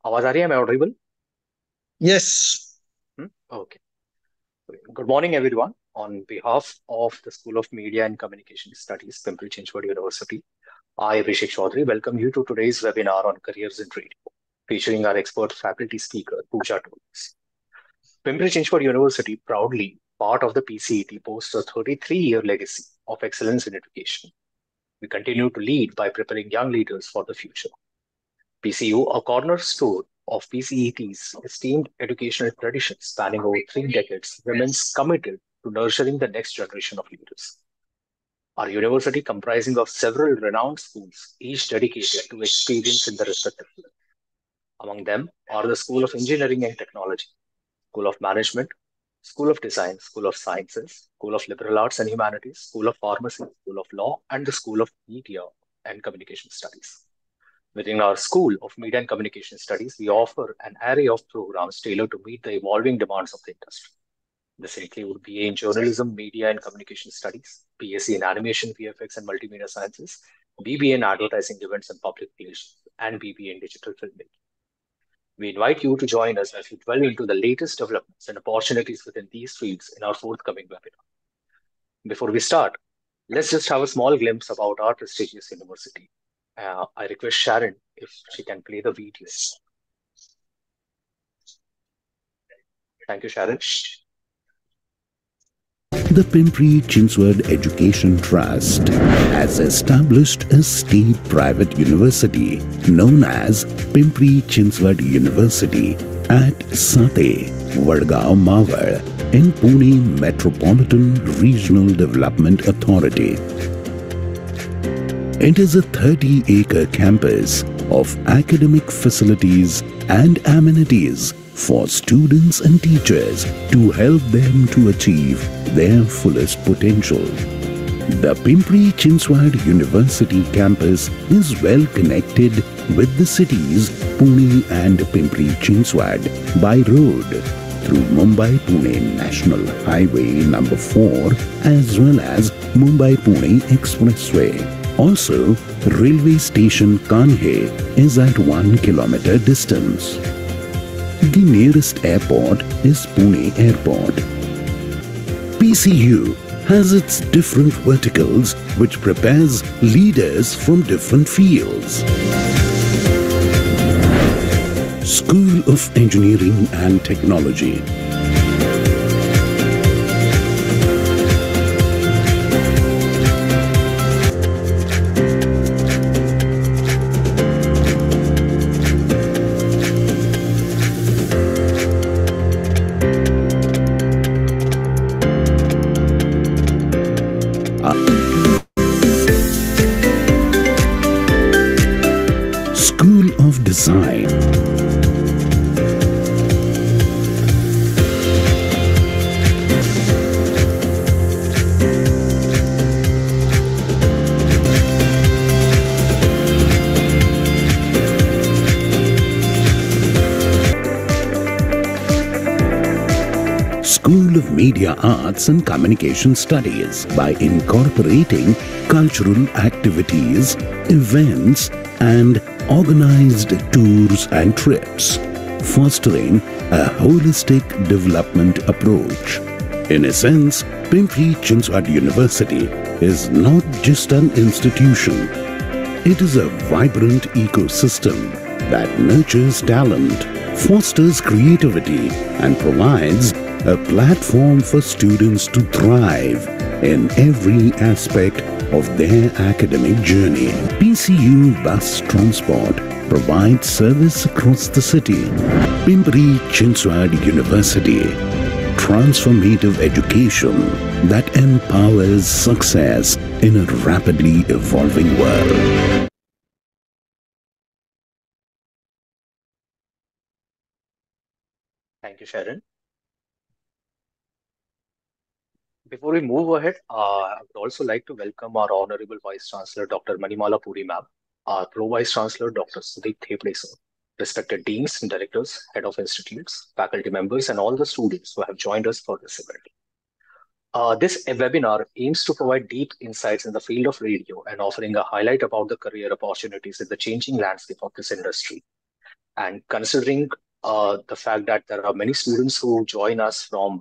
आवाज आ रही है? मैं Audible? Yes, Okay. Good morning, everyone. On behalf of the School of Media and Communication Studies, Pimpri Chinchwad University, I, Abhishek Chaudhary, welcome you to today's webinar on careers in radio, featuring our expert faculty speaker, Pooja Tolis. Pimpri Chinchwad University, proudly part of the PCET, boasts a 33-year legacy of excellence in education. We continue to lead by preparing young leaders for the future. PCU, a cornerstone of PCET's esteemed educational tradition spanning over 3 decades, remains committed to nurturing the next generation of leaders. Our university, comprising of several renowned schools, each dedicated to experience in the respective field. Among them are the School of Engineering and Technology, School of Management, School of Design, School of Sciences, School of Liberal Arts and Humanities, School of Pharmacy, School of Law, and the School of Media and Communication Studies. Within our School of Media and Communication Studies, we offer an array of programs tailored to meet the evolving demands of the industry. This include BA in Journalism, Media and Communication Studies, BSc in Animation, VFX and Multimedia Sciences, BBA in Advertising, Events and Public Relations, and BBA in Digital Filmmaking. We invite you to join us as we delve into the latest developments and opportunities within these fields in our forthcoming webinar. Before we start, let's just have a small glimpse about our prestigious university. I request Sharon if she can play the video. Thank you, Sharon. The Pimpri Chinchwad Education Trust has established a state-private university known as Pimpri Chinchwad University at Sate, Vadgaon Mawar in Pune Metropolitan Regional Development Authority. It is a 30-acre campus of academic facilities and amenities for students and teachers to help them to achieve their fullest potential. The Pimpri Chinchwad University campus is well connected with the cities Pune and Pimpri Chinchwad by road through Mumbai-Pune National Highway number 4 as well as Mumbai-Pune Expressway. Also, railway station Kanhe is at 1 kilometer distance. The nearest airport is Pune Airport. PCU has its different verticals which prepares leaders from different fields. School of Engineering and Technology. School of Design. School of Media Arts and Communication Studies by incorporating cultural activities, events, and organized tours and trips, fostering a holistic development approach. In a sense, Pimpri Chinchwad University is not just an institution. It is a vibrant ecosystem that nurtures talent, fosters creativity, and provides a platform for students to thrive in every aspect of their academic journey. PCU Bus Transport provides service across the city. Pimpri Chinchwad University, transformative education that empowers success in a rapidly evolving world. Thank you, Sharon. Before we move ahead, I would also like to welcome our Honorable Vice Chancellor, Dr. Manimala Puri Ma'am, our Pro Vice Chancellor, Dr. Sudeep Thepde sir, respected deans, directors, head of institutes, faculty members, and all the students who have joined us for this event. This webinar aims to provide deep insights in the field of radio and offering a highlight about the career opportunities in the changing landscape of this industry. And considering the fact that there are many students who join us from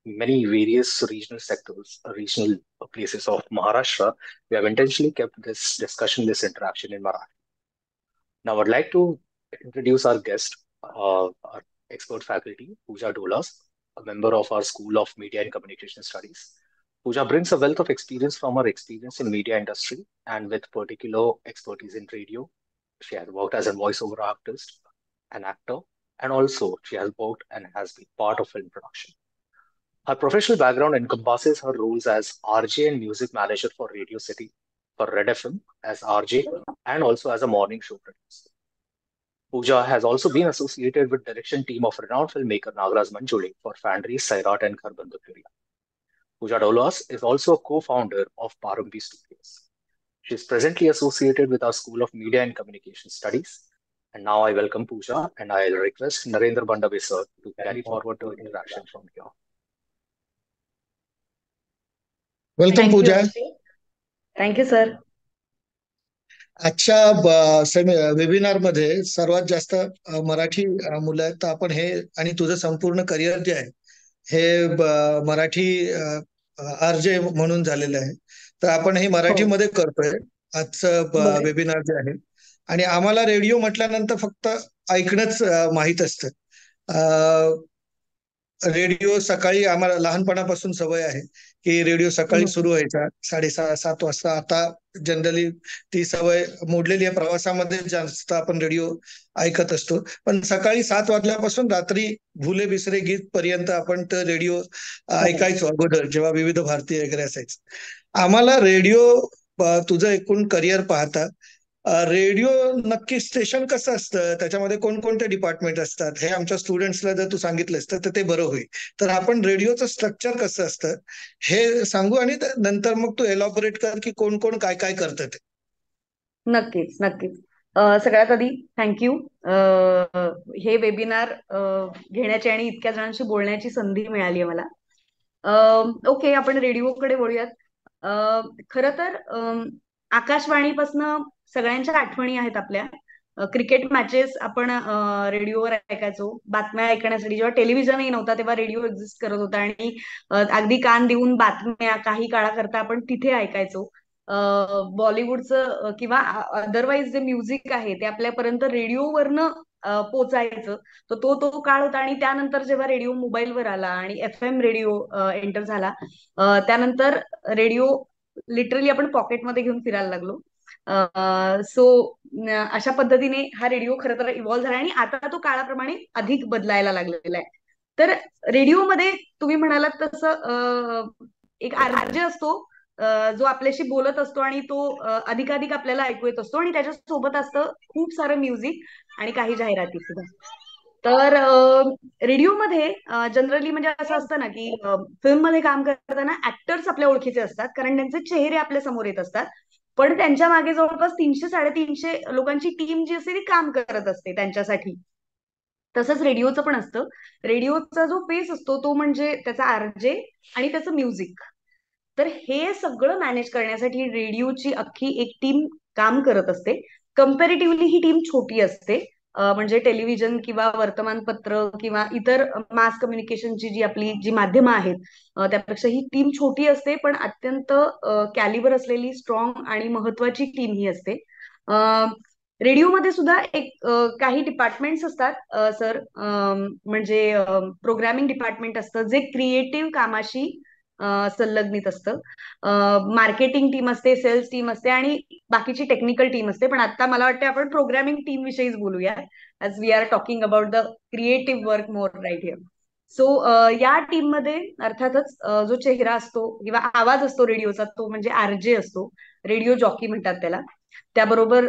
many various regional sectors, regional places of Maharashtra, we have intentionally kept this discussion, this interaction in Marathi. Now, I'd like to introduce our guest, our expert faculty, Pooja Dolas, a member of our School of Media and Communication Studies. Pooja brings a wealth of experience from her experience in media industry and with particular expertise in radio. She has worked as a voiceover artist, an actor, and also she has worked and has been part of film production. Her professional background encompasses her roles as RJ and music manager for Radio City, for Red FM as RJ, and also as a morning show producer. Pooja has also been associated with direction team of renowned filmmaker Nagaraj Manjule for Fandri, Sairat, and Kharbandapuriya. Pooja Dolas is also a co-founder of Parambi Studios. She is presently associated with our School of Media and Communication Studies. And now I welcome Pooja and I'll request Narendra Bandabe sir to carry forward the interaction from here. Welcome Pooja. Thank you sir. आजच्या webinar मध्ये सर्वात जास्त मराठी मुलं आहेत. तर आपण हे आणि तुझं संपूर्ण करिअर जे आहे हे मराठी आरजे म्हणून झालेलं आहे. तर आपण हे मराठीमध्ये करतोय आजचं वेबिनार जे आहे. आणि आम्हाला रेडिओ म्हटल्यानंतर फक्त ऐकणंच माहित असतं. रेडिओ सकाळी आम्हाला लहानपणापासून सवय आहे की रेडिओ सकाळी सुरू व्हायचा 6:30-7 वाजता. आता जनरली ती सवय मोडलेली आहे. प्रवासामध्ये जास्त आपण रेडिओ ऐकत असतो. पण सकाळी 7 वाजल्यापासून रात्री भुले बिसरे गीत पर्यंत आपण तर रेडिओ ऐकायचो अगोदर, जेव्हा विविध भारती वगैरे असायचं. आम्हाला रेडिओ तुझं एकूण करिअर पाहता रेडिओ नक्की स्टेशन कसं असतं, त्याच्यामध्ये कोणकोणते डिपार्टमेंट असतात, हे आमच्या स्टुडंट्सला जर तू सांगितलंस तर ते बरं होईल. तर आपण रेडिओचं स्ट्रक्चर कसं असतं हे सांगू आणि नंतर मग तू एलॉबरेट कर की कोण कोण काय काय करतं ते. नक्कीच नक्कीच. सगळ्यात आधी थँक्यू हे वेबिनार घेण्याची आणि इतक्या जणांशी बोलण्याची संधी मिळाली आहे मला. ओके, आपण रेडिओकडे बोलूयात. खरं तर आकाशवाणीपासनं सगळ्यांच्या आठवणी आहेत आपल्या. क्रिकेट मॅचेस आपण रेडिओवर ऐकायचो. बातम्या ऐकण्यासाठी जेव्हा टेलिव्हिजनही नव्हता तेव्हा रेडिओ एक्झिस्ट करत होता आणि अगदी कान देऊन बातम्या काही काळाकरता आपण तिथे ऐकायचो. बॉलिवूडचं किंवा अदरवाईज जे म्युझिक आहे ते आपल्यापर्यंत रेडिओवरनं पोचायचं. तर तो काळ होता. आणि त्यानंतर जेव्हा रेडिओ मोबाईलवर आला आणि FM रेडिओ एंटर झाला, त्यानंतर रेडिओ लिटरली आपण पॉकेटमध्ये घेऊन फिरायला लागलो. सो अशा पद्धतीने हा रेडिओ खरं तर इव्हॉल्व्ह झाला आणि आता तो काळाप्रमाणे अधिक बदलायला लागलेला आहे. तर रेडिओमध्ये तुम्ही म्हणालात तसं एक आरजे असतो जो आपल्याशी बोलत असतो आणि तो अधिकाधिक आपल्याला ऐकू येत असतो आणि त्याच्यासोबत असतं खूप सारं म्युझिक आणि काही जाहिराती सुद्धा. तर रेडिओमध्ये जनरली म्हणजे असं असतं ना की फिल्ममध्ये काम करताना ऍक्टर्स आपल्या ओळखीचे असतात कारण त्यांचे चेहरे आपल्या समोर येत असतात. पण त्यांच्या मागे जवळपास 300-350 लोकांची टीम जी असते ती काम करत असते त्यांच्यासाठी. तसंच रेडिओचं पण असतं. रेडिओचा जो फेस असतो तो म्हणजे त्याचा आरजे आणि त्याचं म्युझिक. तर हे सगळं मॅनेज करण्यासाठी रेडिओची अख्खी एक टीम काम करत असते. कम्पॅरेटिव्हली ही टीम छोटी असते. म्हणजे टेलिव्हिजन किंवा वर्तमानपत्र किंवा इतर मास कम्युनिकेशनची जी आपली जी माध्यमं आहेत त्यापेक्षा ही टीम छोटी असते, पण अत्यंत कॅलिबर असलेली स्ट्रॉंग आणि महत्वाची टीम ही असते. रेडिओमध्ये सुद्धा एक काही डिपार्टमेंट्स असतात सर. म्हणजे प्रोग्रामिंग डिपार्टमेंट असतं जे क्रिएटिव्ह कामाशी संलग्नित असतं. मार्केटिंग टीम असते, सेल्स टीम असते आणि बाकीची टेक्निकल टीम असते. पण आता मला वाटतं आपण प्रोग्रामिंग टीम विषयीच बोलूया, as we are talking about the creative work more right here. So या टीम मध्ये अर्थातच जो चेहरा असतो किंवा आवाज असतो रेडिओचा तो म्हणजे आरजे असतो. रेडिओ जॉकी म्हणतात त्याला. त्याबरोबर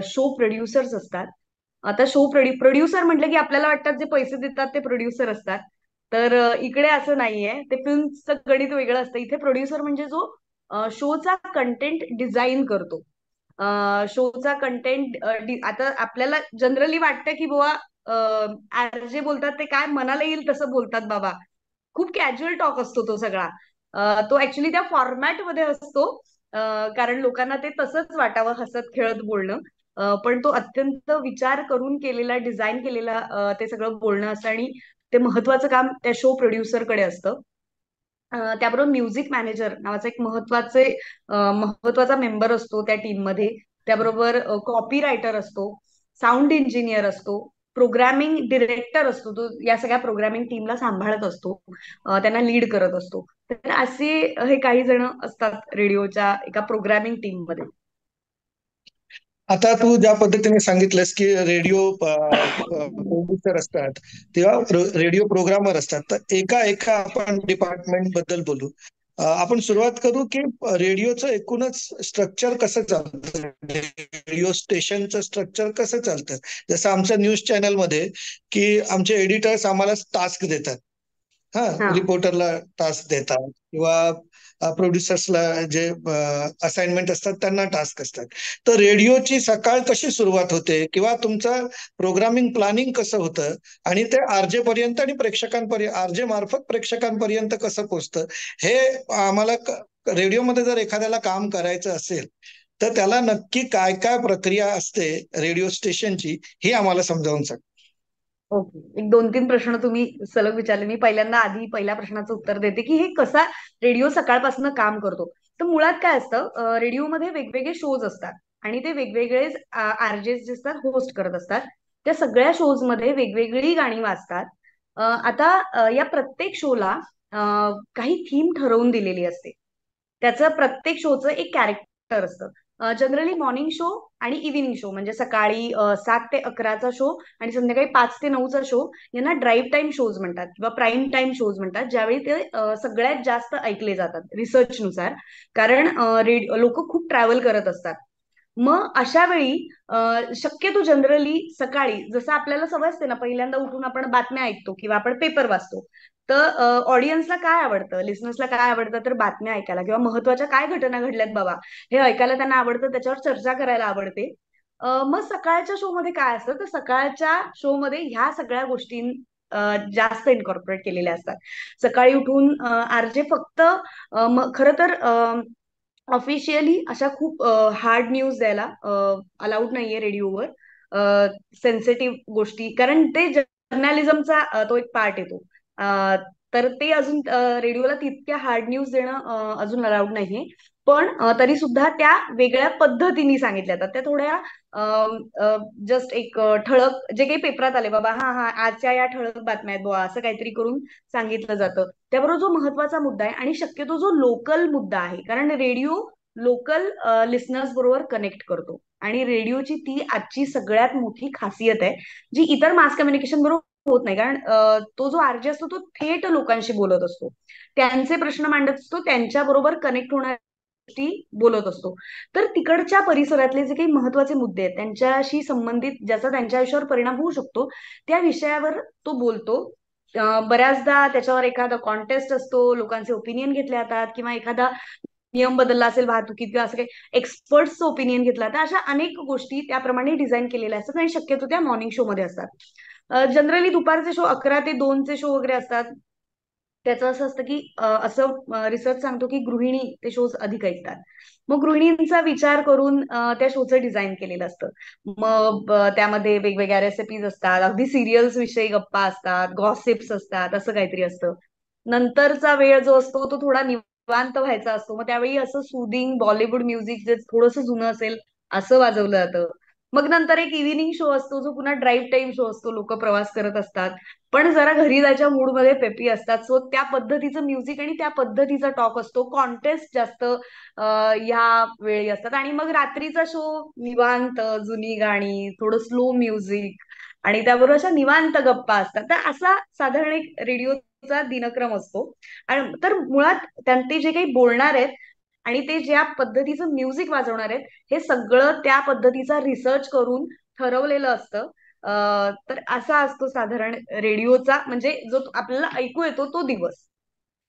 शो प्रोड्युसर्स असतात. आता शो प्रोड्युसर म्हटलं की आपल्याला वाटतात जे पैसे देतात ते प्रोड्युसर असतात. तर इकडे असं नाहीये. ते फिल्मचं गणित वेगळं असतं. इथे प्रोड्युसर म्हणजे जो शोचा कंटेंट डिझाईन करतो. शोचा कंटेंट आता आपल्याला जनरली वाटतं की बुवा जे बोलतात ते काय मनाला येईल तसं बोलतात बाबा. खूप कॅज्युअल टॉक असतो तो सगळा. तो ऍक्च्युली त्या फॉर्मॅटमध्ये असतो कारण लोकांना ते तसंच वाटावं, हसत खेळत बोलणं. पण तो अत्यंत विचार करून केलेला, डिझाईन केलेला ते सगळं बोलणं असतं आणि ते महत्वाचं काम त्या शो प्रोड्युसरकडे असतं. त्याबरोबर म्युझिक मॅनेजर नावाचा एक महत्वाचा मेंबर असतो त्या टीम मध्ये. त्याबरोबर कॉपी रायटर असतो, साऊंड इंजिनियर असतो, प्रोग्रामिंग डिरेक्टर असतो, तो या सगळ्या प्रोग्रामिंग टीमला सांभाळत असतो, त्यांना लीड करत असतो. तर असे हे काही जण असतात रेडिओच्या एका प्रोग्रामिंग टीम मध्ये. आता तू ज्या पद्धतीने सांगितलंस की रेडिओ प्रोड्युसर असतात तेव्हा रेडिओ प्रोग्रामर असतात, तर एका एका आपण डिपार्टमेंट बद्दल बोलू. आपण सुरुवात करू की रेडिओचं एकूणच स्ट्रक्चर कसं चालतं, रेडिओ स्टेशनचं स्ट्रक्चर कसं चालतं. जसं आमच्या न्यूज चॅनलमध्ये की आमचे एडिटर्स आम्हाला टास्क देतात, रिपोर्टरला टास्क देतात किंवा प्रोड्युसर्सला जे असाइनमेंट असतात त्यांना टास्क असतात. तर रेडिओची सकाळ कशी सुरुवात होते किंवा तुमचं प्रोग्रामिंग प्लॅनिंग कसं होतं आणि ते आरजे पर्यंत आणि प्रेक्षकांपर्यंत, आरजे मार्फत प्रेक्षकांपर्यंत कसं पोहोचतं, हे आम्हाला रेडिओमध्ये जर एखाद्याला काम करायचं असेल तर त्याला नक्की काय काय प्रक्रिया असते रेडिओ स्टेशनची, ही आम्हाला समजावून सांग. ओके, एक 2-3 प्रश्न तुम्ही सलग विचारले. मी पहिल्यांदा आधी पहिल्या प्रश्नाचं उत्तर देते की हे कसा रेडिओ सकाळपासून काम करतो. तर मुळात काय असतं, रेडिओमध्ये वेगवेगळे शोज असतात आणि ते वेगवेगळे आरजेस जे असतात होस्ट करत असतात. त्या सगळ्या शोज मध्ये वेगवेगळी गाणी वाजतात. आता या प्रत्येक शोला काही थीम ठरवून दिलेली असते. त्याचं प्रत्येक शोचं एक कॅरेक्टर असतं. जनरली मॉर्निंग शो आणि इव्हिनिंग शो म्हणजे सकाळी 7 ते 11चा शो आणि संध्याकाळी 5 ते 9चा शो यांना ड्राईव्ह टाइम शोज म्हणतात किंवा प्राईम टाइम शोज म्हणतात, ज्यावेळी ते सगळ्यात जास्त ऐकले जातात रिसर्चनुसार. कारण लोक खूप ट्रॅव्हल करत असतात. मग अशा वेळी शक्यतो जनरली सकाळी जसं आपल्याला सवय असते ना, पहिल्यांदा उठून आपण बातम्या ऐकतो किंवा आपण पेपर वाचतो. तर ऑडियन्सला काय आवडतं, लिसनर्सला काय आवडतं, तर बातम्या ऐकायला किंवा महत्वाच्या काय घटना घडल्यात बाबा हे ऐकायला त्यांना आवडतं, त्याच्यावर चर्चा करायला आवडते. मग सकाळच्या शो मध्ये काय असतं, तर सकाळच्या शो मध्ये ह्या सगळ्या गोष्टी जास्त इन्कॉर्पोरेट केलेल्या असतात. सकाळी उठून आरजे फक्त खरं तर ऑफिशियली अशा खूप हार्ड न्यूज द्यायला अलाउड नाहीये रेडिओवर, सेन्सिटिव्ह गोष्टी, कारण ते जर्नलिझमचा तो एक पार्ट येतो. तर ते अजून रेडिओला तितक्या हार्ड न्यूज देणं अजून अलाउड नाहीये. पण तरी सुद्धा त्या वेगळ्या पद्धतीने सांगितल्या जातात. त्या थोड्या जस्ट एक ठळक जे काही पेपरात आले बाबा, हा हा आजच्या या ठळक बातम्या आहेत बुवा, असं काहीतरी करून सांगितलं जातं. त्याबरोबर जो महत्वाचा मुद्दा आहे आणि शक्यतो जो लोकल मुद्दा आहे, कारण रेडिओ लोकल लिसनर्स बरोबर कनेक्ट करतो आणि रेडिओची ती आजची सगळ्यात मोठी खासियत आहे, जी इतर मास कम्युनिकेशन बरोबर होत नाही. कारण तो जो आरजे असतो तो थेट लोकांशी बोलत असतो, त्यांचे प्रश्न मांडत असतो, त्यांच्या बरोबर कनेक्ट होणाऱ्या गोष्टी बोलत असतो. तर तिकडच्या परिसरातले जे काही महत्वाचे मुद्दे आहेत त्यांच्याशी संबंधित, ज्याचा त्यांच्या आयुष्यावर परिणाम होऊ शकतो, त्या विषयावर तो बोलतो. बऱ्याचदा त्याच्यावर एखादा कॉन्टेस्ट असतो, लोकांचे ओपिनियन घेतले जातात किंवा एखादा नियम बदलला असेल वाहतुकीत किंवा असं काही एक्सपर्ट्सचं ओपिनियन घेतला, तर अशा अनेक गोष्टी त्याप्रमाणे डिझाईन केलेल्या असतात आणि शक्यतो त्या मॉर्निंग शो मध्ये असतात. जनरली दुपारचे शो 11 ते 2चे शो वगैरे असतात. त्याचं असं असतं की असं रिसर्च सांगतो की गृहिणी ते शोज अधिक ऐकतात. मग गृहिणींचा विचार करून त्या शोचं डिझाईन केलेलं असतं. मग त्यामध्ये वेगवेगळ्या रेसिपीज असतात, अगदी सिरियल्स विषयी गप्पा असतात, गॉसिप्स असतात, असं काहीतरी असतं. नंतरचा वेळ जो असतो तो थोडा निवांत व्हायचा असतो. मग त्यावेळी असं सुदिंग बॉलिवूड म्युझिक जे थोडंसं जुनं असेल असं वाजवलं जातं. मग नंतर एक इव्हिनिंग शो असतो जो पुन्हा ड्राईव्ह टाइम शो असतो, लोक प्रवास करत असतात पण जरा घरी जायच्या मूडमध्ये पेपी असतात. सो त्या पद्धतीचं म्युझिक आणि त्या पद्धतीचा टॉक असतो. कॉन्टेस्ट जास्त या वेळी असतात आणि मग रात्रीचा शो निवांत, जुनी गाणी, थोडं स्लो म्युझिक आणि त्याबरोबर अशा निवांत गप्पा असतात. तर असा साधारण एक रेडिओचा दिनक्रम असतो. आणि तर मुळात ते जे काही बोलणार आहेत आणि ते ज्या पद्धतीचं म्युझिक वाजवणार आहेत, हे सगळं त्या पद्धतीचा रिसर्च करून ठरवलेलं असतं. तर असा असतो साधारण रेडिओचा, म्हणजे जो आपल्याला ऐकू येतो तो दिवस.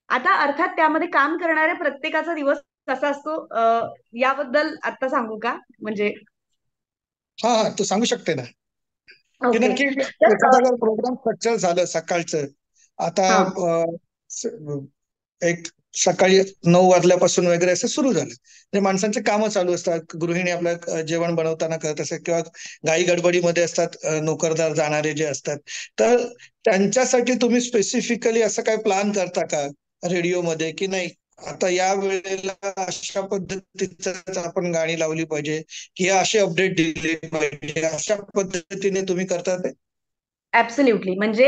आता अर्थात त्यामध्ये काम करणाऱ्या प्रत्येकाचा दिवस कसा असतो याबद्दल आता सांगू का, म्हणजे? हा हा, तू सांगू शकते ना की ओके. नक्की तर एखादा प्रोग्राम स्ट्रक्चर झालं सकाळचं. आता हा एक सकाळी 9 वाजल्यापासून वगैरे असं सुरू झालं. म्हणजे माणसांचे कामं चालू असतात, गृहिणी आपल्या जेवण बनवताना करत असतात किंवा घाई गडबडीमध्ये असतात, नोकरदार जाणारे जे असतात. तर त्यांच्यासाठी तुम्ही स्पेसिफिकली असं काही प्लॅन करता का रेडिओमध्ये, की नाही आता या वेळेला अशा पद्धतीचं आपण गाणी लावली पाहिजे, की असे अपडेट दिले पाहिजे, अशा पद्धतीने तुम्ही करता ते? ऍब्सल्युटली. म्हणजे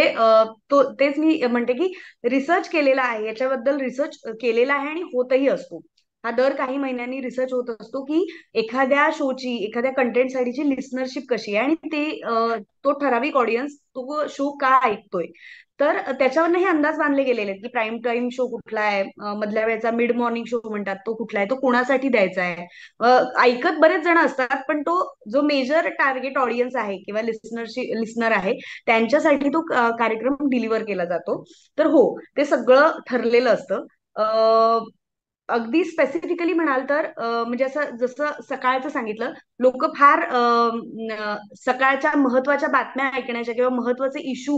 तेच मी म्हणते की रिसर्च केलेला आहे, याच्याबद्दल रिसर्च केलेला आहे आणि होतही असतो. हा दर काही महिन्यांनी रिसर्च होत असतो की एखाद्या शोची, एखाद्या कंटेंट साठीची लिस्नरशिप कशी आहे आणि तो ठराविक ऑडियन्स तो शो का ऐकतोय. तर त्याच्यावरनं हे अंदाज बांधले गेलेले आहेत की प्राईम टाइम शो कुठला आहे, मधल्या वेळेचा मिड मॉर्निंग शो म्हणतात तो कुठला आहे, तो कोणासाठी द्यायचा आहे. ऐकत बरेच जण असतात, पण तो जो मेजर टार्गेट ऑडियन्स आहे किंवा लिस्नर आहे त्यांच्यासाठी तो कार्यक्रम डिलिव्हर केला जातो. तर हो, ते सगळं ठरलेलं असतं. अगदी स्पेसिफिकली म्हणाल तर म्हणजे असं जसं सकाळचं सांगितलं, लोक फार सकाळच्या महत्वाच्या बातम्या ऐकण्याच्या किंवा महत्वाचे इश्यू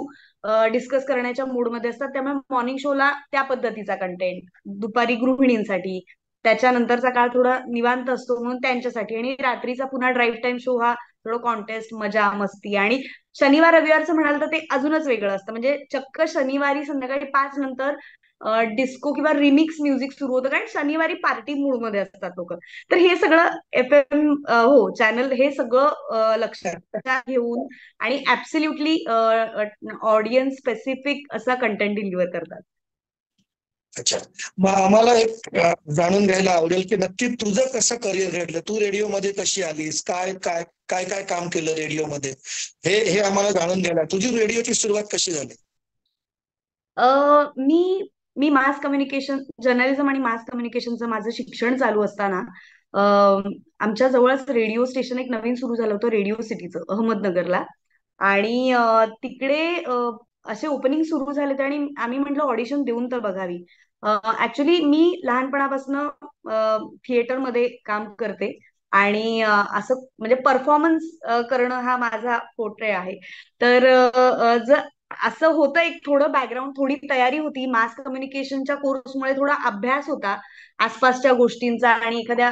डिस्कस करण्याच्या मूडमध्ये असतात. त्यामुळे मॉर्निंग शोला त्या पद्धतीचा कंटेंट, दुपारी गृहिणींसाठी, त्याच्यानंतरचा काळ थोडा निवांत असतो म्हणून त्यांच्यासाठी, आणि रात्रीचा पुन्हा ड्राईव्ह टाइम शो हा थोडं कॉन्टेस्ट, मजा मस्ती, आणि शनिवार रविवारचं म्हणाल तर ते अजूनच वेगळं असतं. म्हणजे चक्क शनिवारी संध्याकाळी 5 नंतर डिस्को किंवा रिमिक्स म्युझिक सुरू होतं, कारण शनिवारी पार्टी मूड मध्ये असतात लोक. तर हे सगळं FM, हो, चॅनल हे सगळं लक्षात घेऊन आणि ऍब्सल्युटली ऑडियन्स स्पेसिफिक असा कंटेंट डिलिव्हर करतात. अच्छा. मग आम्हाला एक जाणून घ्यायला आवडेल की नक्की तुझं कसं करिअर घडलं, तू रेडिओमध्ये कशी आलीस, काय काय काय काय काम केलं रेडिओमध्ये, हे हे आम्हाला जाणून घ्यायला. तुझी रेडिओची सुरुवात कशी झाली? मी मी मास कम्युनिकेशन, जर्नलिझम आणि मास कम्युनिकेशनचं माझं शिक्षण चालू असताना आमच्या जवळच रेडिओ स्टेशन एक नवीन सुरू झालं होतं, रेडिओ सिटीचं, अहमदनगरला. आणि तिकडे असे ओपनिंग सुरू झाले आणि आम्ही म्हटलं ऑडिशन देऊन तर बघावी. ऍक्च्युली मी लहानपणापासून थिएटरमध्ये काम करते आणि असं म्हणजे परफॉर्मन्स करणं हा माझा पोट्रे आहे. तर असं होतं, एक थोडं बॅकग्राऊंड, थोडी तयारी होती. मास कम्युनिकेशनच्या कोर्समुळे थोडा अभ्यास होता आसपासच्या गोष्टींचा आणि एखाद्या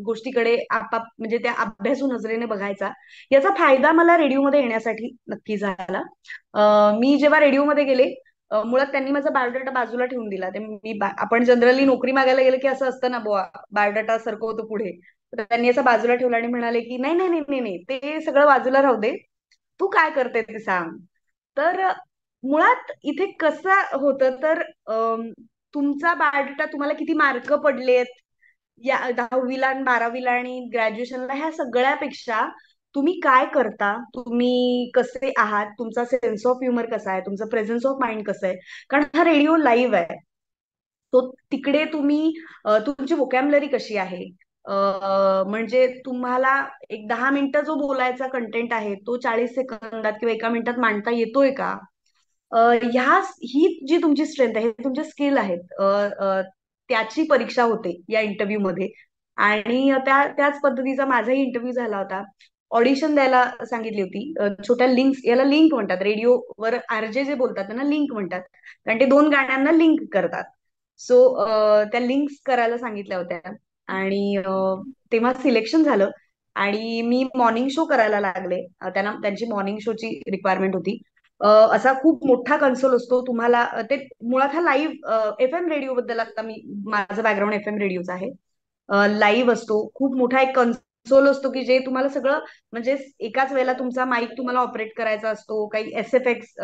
गोष्टीकडे म्हणजे त्या अभ्यासू नजरेने बघायचा. याचा फायदा मला रेडिओमध्ये येण्यासाठी नक्की झाला. मी जेव्हा रेडिओमध्ये गेले, मुळात त्यांनी माझा बायोडाटा बाजूला ठेवून दिला. आपण जनरली नोकरी मागायला गेलं की असं असतं ना, बुवा बायोडाटा सरकवतो पुढे. तर त्यांनी असं बाजूला ठेवला आणि म्हणाले की नाही नाही नाही नाही नाही, ते सगळं बाजूला राहू दे, तू काय करते ते सांग. तर मुळात इथे कसं होतं तर तुमचा बायोडाटा, तुम्हाला किती मार्क पडलेत या 10वीला आणि 12वीला आणि ग्रॅज्युएशनला, ह्या सगळ्यापेक्षा तुम्ही काय करता, तुम्ही कसे आहात, तुमचा सेन्स ऑफ ह्युमर कसा आहे, तुमचं प्रेझन्स ऑफ माइंड कसं आहे. कारण हा रेडिओ लाईव्ह आहे, तो तिकडे तुम्ही तुमची वोकॅबलरी कशी आहे. म्हणजे तुम्हाला एक 10 मिनिटं जो बोलायचा कंटेंट आहे तो 40 सेकंदात किंवा 1 मिनिटात मांडता येतोय का. ह्या ही जी तुमची स्ट्रेंथ आहे, हे तुमचे स्किल आहेत, त्याची परीक्षा होते या इंटरव्ह्यू मध्ये. आणि त्याच पद्धतीचा माझाही इंटरव्ह्यू झाला होता. ऑडिशन द्यायला सांगितली होती. छोट्या लिंक्स, याला लिंक म्हणतात, रेडिओवर आरजे जे बोलतात त्यांना लिंक म्हणतात, कारण ते 2 गाण्यांना लिंक करतात. सो त्या लिंक्स करायला सांगितल्या होत्या आणि तेव्हा सिलेक्शन झालं आणि मी मॉर्निंग शो करायला लागले. त्यांची मॉर्निंग शोची रिक्वायरमेंट होती. असा खूप मोठा कन्सोल असतो तुम्हाला. ते मुळात हा लाईव्ह FM रेडिओ बद्दल, आता माझं बॅकग्राऊंड FM रेडिओचं आहे. लाईव्ह असतो, खूप मोठा एक कन्सोल असतो की जे तुम्हाला सगळं, म्हणजे एकाच वेळेला तुमचा माईक तुम्हाला ऑपरेट करायचा असतो, काही SFX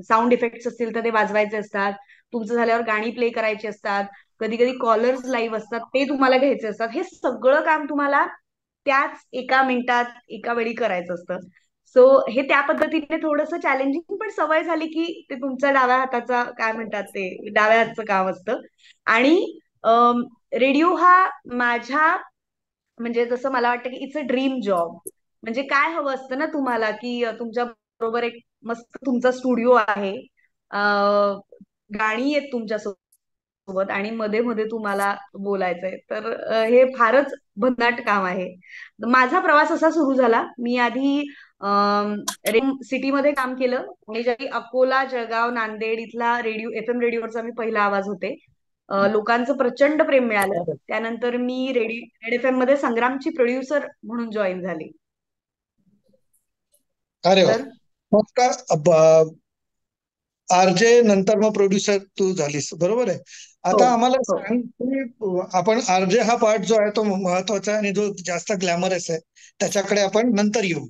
साऊंड इफेक्ट्स असतील तर ते वाजवायचे असतात, तुमचं झाल्यावर गाणी प्ले करायची असतात, कधी कधी कॉलर्स लाईव्ह असतात ते तुम्हाला घ्यायचे असतात. हे सगळं काम तुम्हाला त्याच 1 मिनिटात एका वेळी करायचं असतं. सो हे त्या पद्धतीने थोडंसं चॅलेंजिंग, पण सवय झाली की ते तुमच्या डाव्या हाताचा, काय म्हणतात ते, डाव्या हातचं काम असतं. आणि रेडिओ हा माझ्या, म्हणजे जसं मला वाटतं की इट्स अ ड्रीम जॉब. म्हणजे काय हवं असतं ना तुम्हाला, की तुमच्या बरोबर एक मस्त तुमचा स्टुडिओ आहे, गाणी आहेत तुमच्या सोबत आणि मध्ये मध्ये तुम्हाला बोलायचंय. तर हे फारच भन्नाट काम आहे. माझा प्रवास असा सुरू झाला. मी आधी सिटीमध्ये काम केलं, आणि ज्यावेळी अकोला, जळगाव, नांदेड इथला FM रेडिओवरचा मी पहिला आवाज होते. लोकांचं प्रचंड प्रेम मिळालं. त्यानंतर मी रेड एफ एम मध्ये संग्रामची प्रोड्युसर म्हणून जॉईन झाले. अरे वा. तर मग का आरजे नंतर मग प्रोड्युसर तू झालीस, बरोबर आहे. हो आता आम्हाला हो सांग की आपण आरजे हा पार्ट जो आहे तो महत्वाचा आहे आणि जो जास्त ग्लॅमरस आहे त्याच्याकडे आपण नंतर येऊ.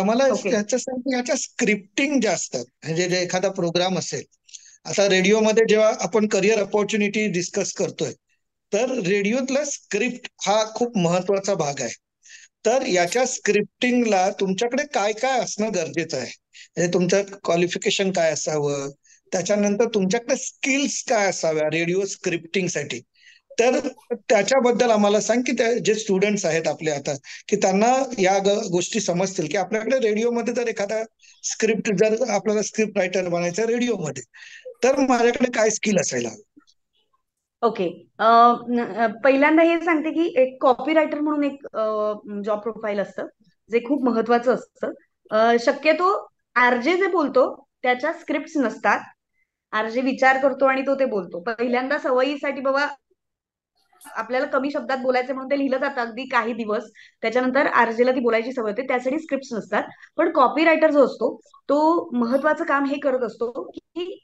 मला ओके याचं सांग की याच्या स्क्रिप्टिंग जास्त म्हणजे जे एखादा प्रोग्राम असेल, आता रेडिओमध्ये जेव्हा आपण करिअर अपॉर्च्युनिटी डिस्कस करतोय तर रेडिओतला स्क्रिप्ट हा खूप महत्वाचा भाग आहे. तर याच्या स्क्रिप्टिंगला तुमच्याकडे काय काय असणं गरजेचं आहे, म्हणजे तुमचं क्वालिफिकेशन काय असावं, त्याच्यानंतर तुमच्याकडे स्किल्स काय असाव्या रेडिओ स्क्रिप्टिंगसाठी. तर त्याच्याबद्दल आम्हाला सांग की जे स्टुडंट्स आहेत आपले आता, की त्यांना या गोष्टी समजतील की आपल्याकडे रेडिओमध्ये जर एखादा स्क्रिप्ट, जर आपल्याला स्क्रिप्ट रायटर बनायचं रेडिओमध्ये, तर माझ्याकडे काय स्किल असायला हवं. ओके. पहिल्यांदा हे सांगते की एक कॉपी रायटर म्हणून एक जॉब प्रोफाईल असतं जे खूप महत्वाचं असतं. शक्यतो आरजे जे बोलतो त्याच्या स्क्रिप्ट नसतात. आरजे विचार करतो आणि तो ते बोलतो. पहिल्यांदा सवयीसाठी बाबा आपल्याला कमी शब्दात बोलायचं म्हणून ते लिहिलं जातं अगदी काही दिवस. त्याच्यानंतर आरजेला ती बोलायची सवय होते, त्यासाठी स्क्रिप्ट नसतात. पण कॉपी रायटर जो असतो तो महत्वाचं काम हे करत असतो की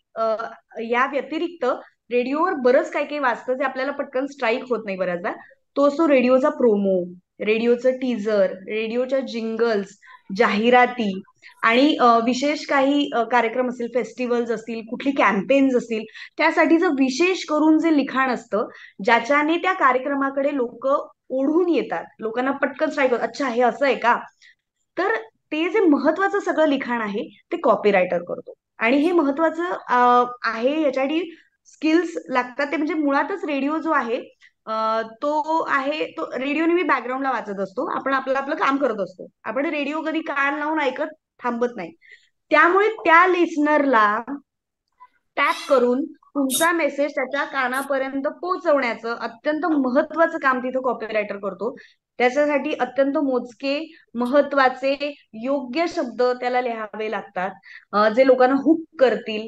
या व्यतिरिक्त रेडिओवर बरंच काही काही वाचतं जे आपल्याला पटकन स्ट्राईक होत नाही बऱ्याचदा. तो असतो रेडिओचा प्रोमो, रेडिओचं टीजर, रेडिओच्या जिंगल्स, जाहिराती आणि विशेष काही कार्यक्रम असतील, फेस्टिवल्स असतील, कुठली कॅम्पेन्स असतील, त्यासाठीचं विशेष करून जे लिखाण असतं ज्याच्याने त्या कार्यक्रमाकडे लोक ओढून येतात, लोकांना पटकन स्ट्राईक होत, अच्छा हे असं आहे का. तर ते जे महत्वाचं सगळं लिखाण आहे ते कॉपी रायटर करतो. आणि हे महत्वाचं आहे, याच्यासाठी स्किल्स लागतात. ते म्हणजे मुळातच रेडिओ जो आहे तो आहे, तो रेडिओ नेहमी बॅकग्राऊंडला वाचत असतो, आपण आपलं आपलं काम करत असतो, आपण रेडिओ कधी कान लावून ऐकत थांबत नाही. त्यामुळे त्या लिस्नरला टॅप करून तुमचा मेसेज त्याच्या कानापर्यंत पोहोचवण्याचं अत्यंत महत्वाचं काम तिथं कॉपीरायटर करतो. त्याच्यासाठी अत्यंत मोजके, महत्वाचे, योग्य शब्द त्याला लिहावे लागतात, जे लोकांना हुक करतील,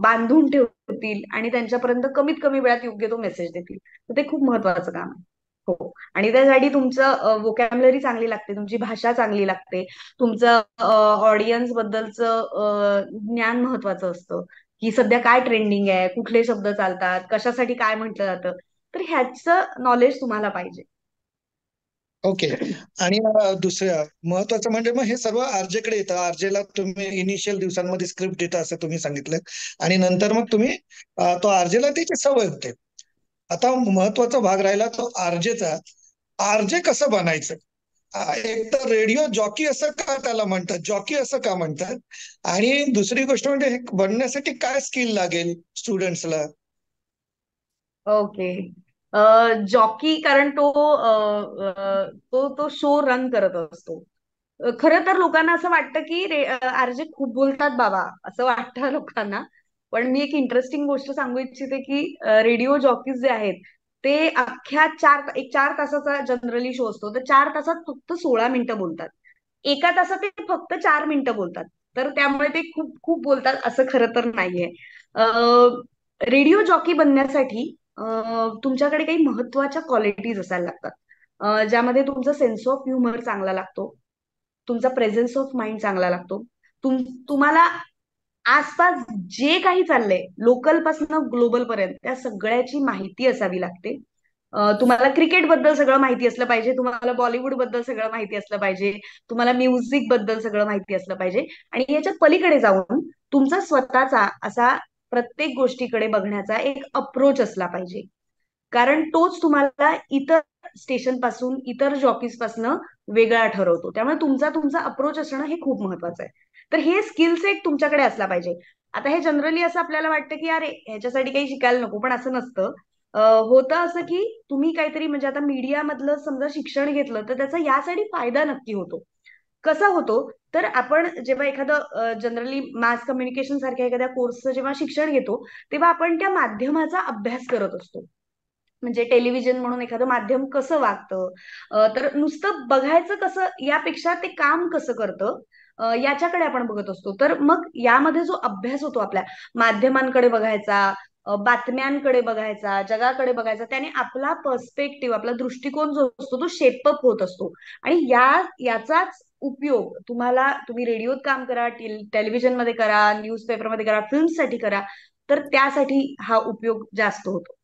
बांधून ठेवतील आणि त्यांच्यापर्यंत कमीत कमी वेळात योग्य तो मेसेज देतील. तर ते खूप महत्वाचं काम आहे. हो. आणि त्यासाठी तुमचं वोकॅब्युलरी चांगली लागते, तुमची भाषा चांगली लागते, तुमचं ऑडियन्स बद्दलचं ज्ञान महत्वाचं असतं, की सध्या काय ट्रेंडिंग आहे, कुठले शब्द चालतात, कशासाठी काय म्हटलं जातं. तर ह्याचं नॉलेज तुम्हाला पाहिजे. ओके. आणि दुसरं महत्वाचं म्हणजे मग हे सर्व आरजेकडे येतं. आरजेला तुम्ही इनिशियल दिवसांमध्ये स्क्रिप्ट देता असं तुम्ही सांगितलं, आणि नंतर मग तुम्ही तो आरजेला त्याची सवय होते. आता महत्वाचा भाग राहिला तो आरजेचा. आरजे कसं बनायचं? एक तर रेडिओ जॉकी असं का त्याला म्हणतात, जॉकी असं का म्हणतात, आणि दुसरी गोष्ट म्हणजे हे बनण्यासाठी काय स्किल लागेल स्टुडंट्सला. ओके. जॉकी कारण तो शो रन करत असतो. खरं तर लोकांना असं वाटतं की आरजे खूप बोलतात बाबा, असं वाटतं लोकांना. पण मी एक इंटरेस्टिंग गोष्ट सांगू इच्छिते की रेडिओ जॉकीज जे आहेत ते अख्ख्या 4 तासाचा जनरली शो असतो, तर 4 तासात फक्त 16 मिनिटं बोलतात. एका तासात ते फक्त 4 मिनिटं बोलतात. तर त्यामुळे ते खूप खूप बोलतात असं खरं तर नाहीये. रेडिओ जॉकी बनण्यासाठी तुमच्याकडे काही महत्वाच्या क्वालिटीज असायला लागतात, ज्यामध्ये तुमचा सेन्स ऑफ ह्युमर चांगला लागतो, तुमचा प्रेझेन्स ऑफ माइंड चांगला लागतो, तुम्हाला आसपास जे काही चाललंय लोकल पासून ग्लोबल पर्यंत त्या सगळ्याची माहिती असावी लागते. तुम्हाला क्रिकेट बद्दल सगळं माहिती असलं पाहिजे, तुम्हाला बॉलिवूड बद्दल सगळं माहिती असलं पाहिजे, तुम्हाला म्युझिक बद्दल सगळं माहिती असलं पाहिजे. आणि याच्या पलीकडे जाऊन तुमचा स्वतःचा असा प्रत्येक गोष्टीकडे बघण्याचा एक अप्रोच असला पाहिजे, कारण तोच तुम्हाला इतर स्टेशन पासून, इतर जॉकीज पासून वेगळा ठरवतो. त्यामुळे तुमचा तुमचा अप्रोच असणं हे खूप महत्वाचं आहे. तर हे स्किल सेट तुमच्याकडे असला पाहिजे. आता हे जनरली असं आपल्याला वाटतं की अरे ह्याच्यासाठी काही शिकायला नको, पण असं नसतं. होतं असं की तुम्ही काहीतरी, म्हणजे आता मीडिया मधलं समजा शिक्षण घेतलं तर त्याचा यासाठी फायदा नक्की होतो. कसा होतो, तर आपण जेव्हा एखादं जनरली मास कम्युनिकेशन सारख्या एखाद्या कोर्सचं जेव्हा शिक्षण घेतो तेव्हा आपण त्या माध्यमाचा अभ्यास करत असतो. म्हणजे टेलिव्हिजन म्हणून एखादं माध्यम कसं वागतं, तर नुसतं बघायचं कसं यापेक्षा ते काम कसं करतं याच्याकडे आपण बघत असतो. तर मग यामध्ये जो अभ्यास होतो आपल्या माध्यमांकडे बघायचा, बातम्यांकडे बघायचा, जगाकडे बघायचा, त्याने आपला पर्स्पेक्टिव्ह, आपला दृष्टिकोन जो असतो तो शेपअप होत असतो. आणि याचाच उपयोग तुम्ही रेडिओत काम करा, टेलिव्हिजन मध्ये करा, न्यूज पेपरमध्ये करा, फिल्मसाठी करा, तर त्यासाठी हा उपयोग जास्त होतो.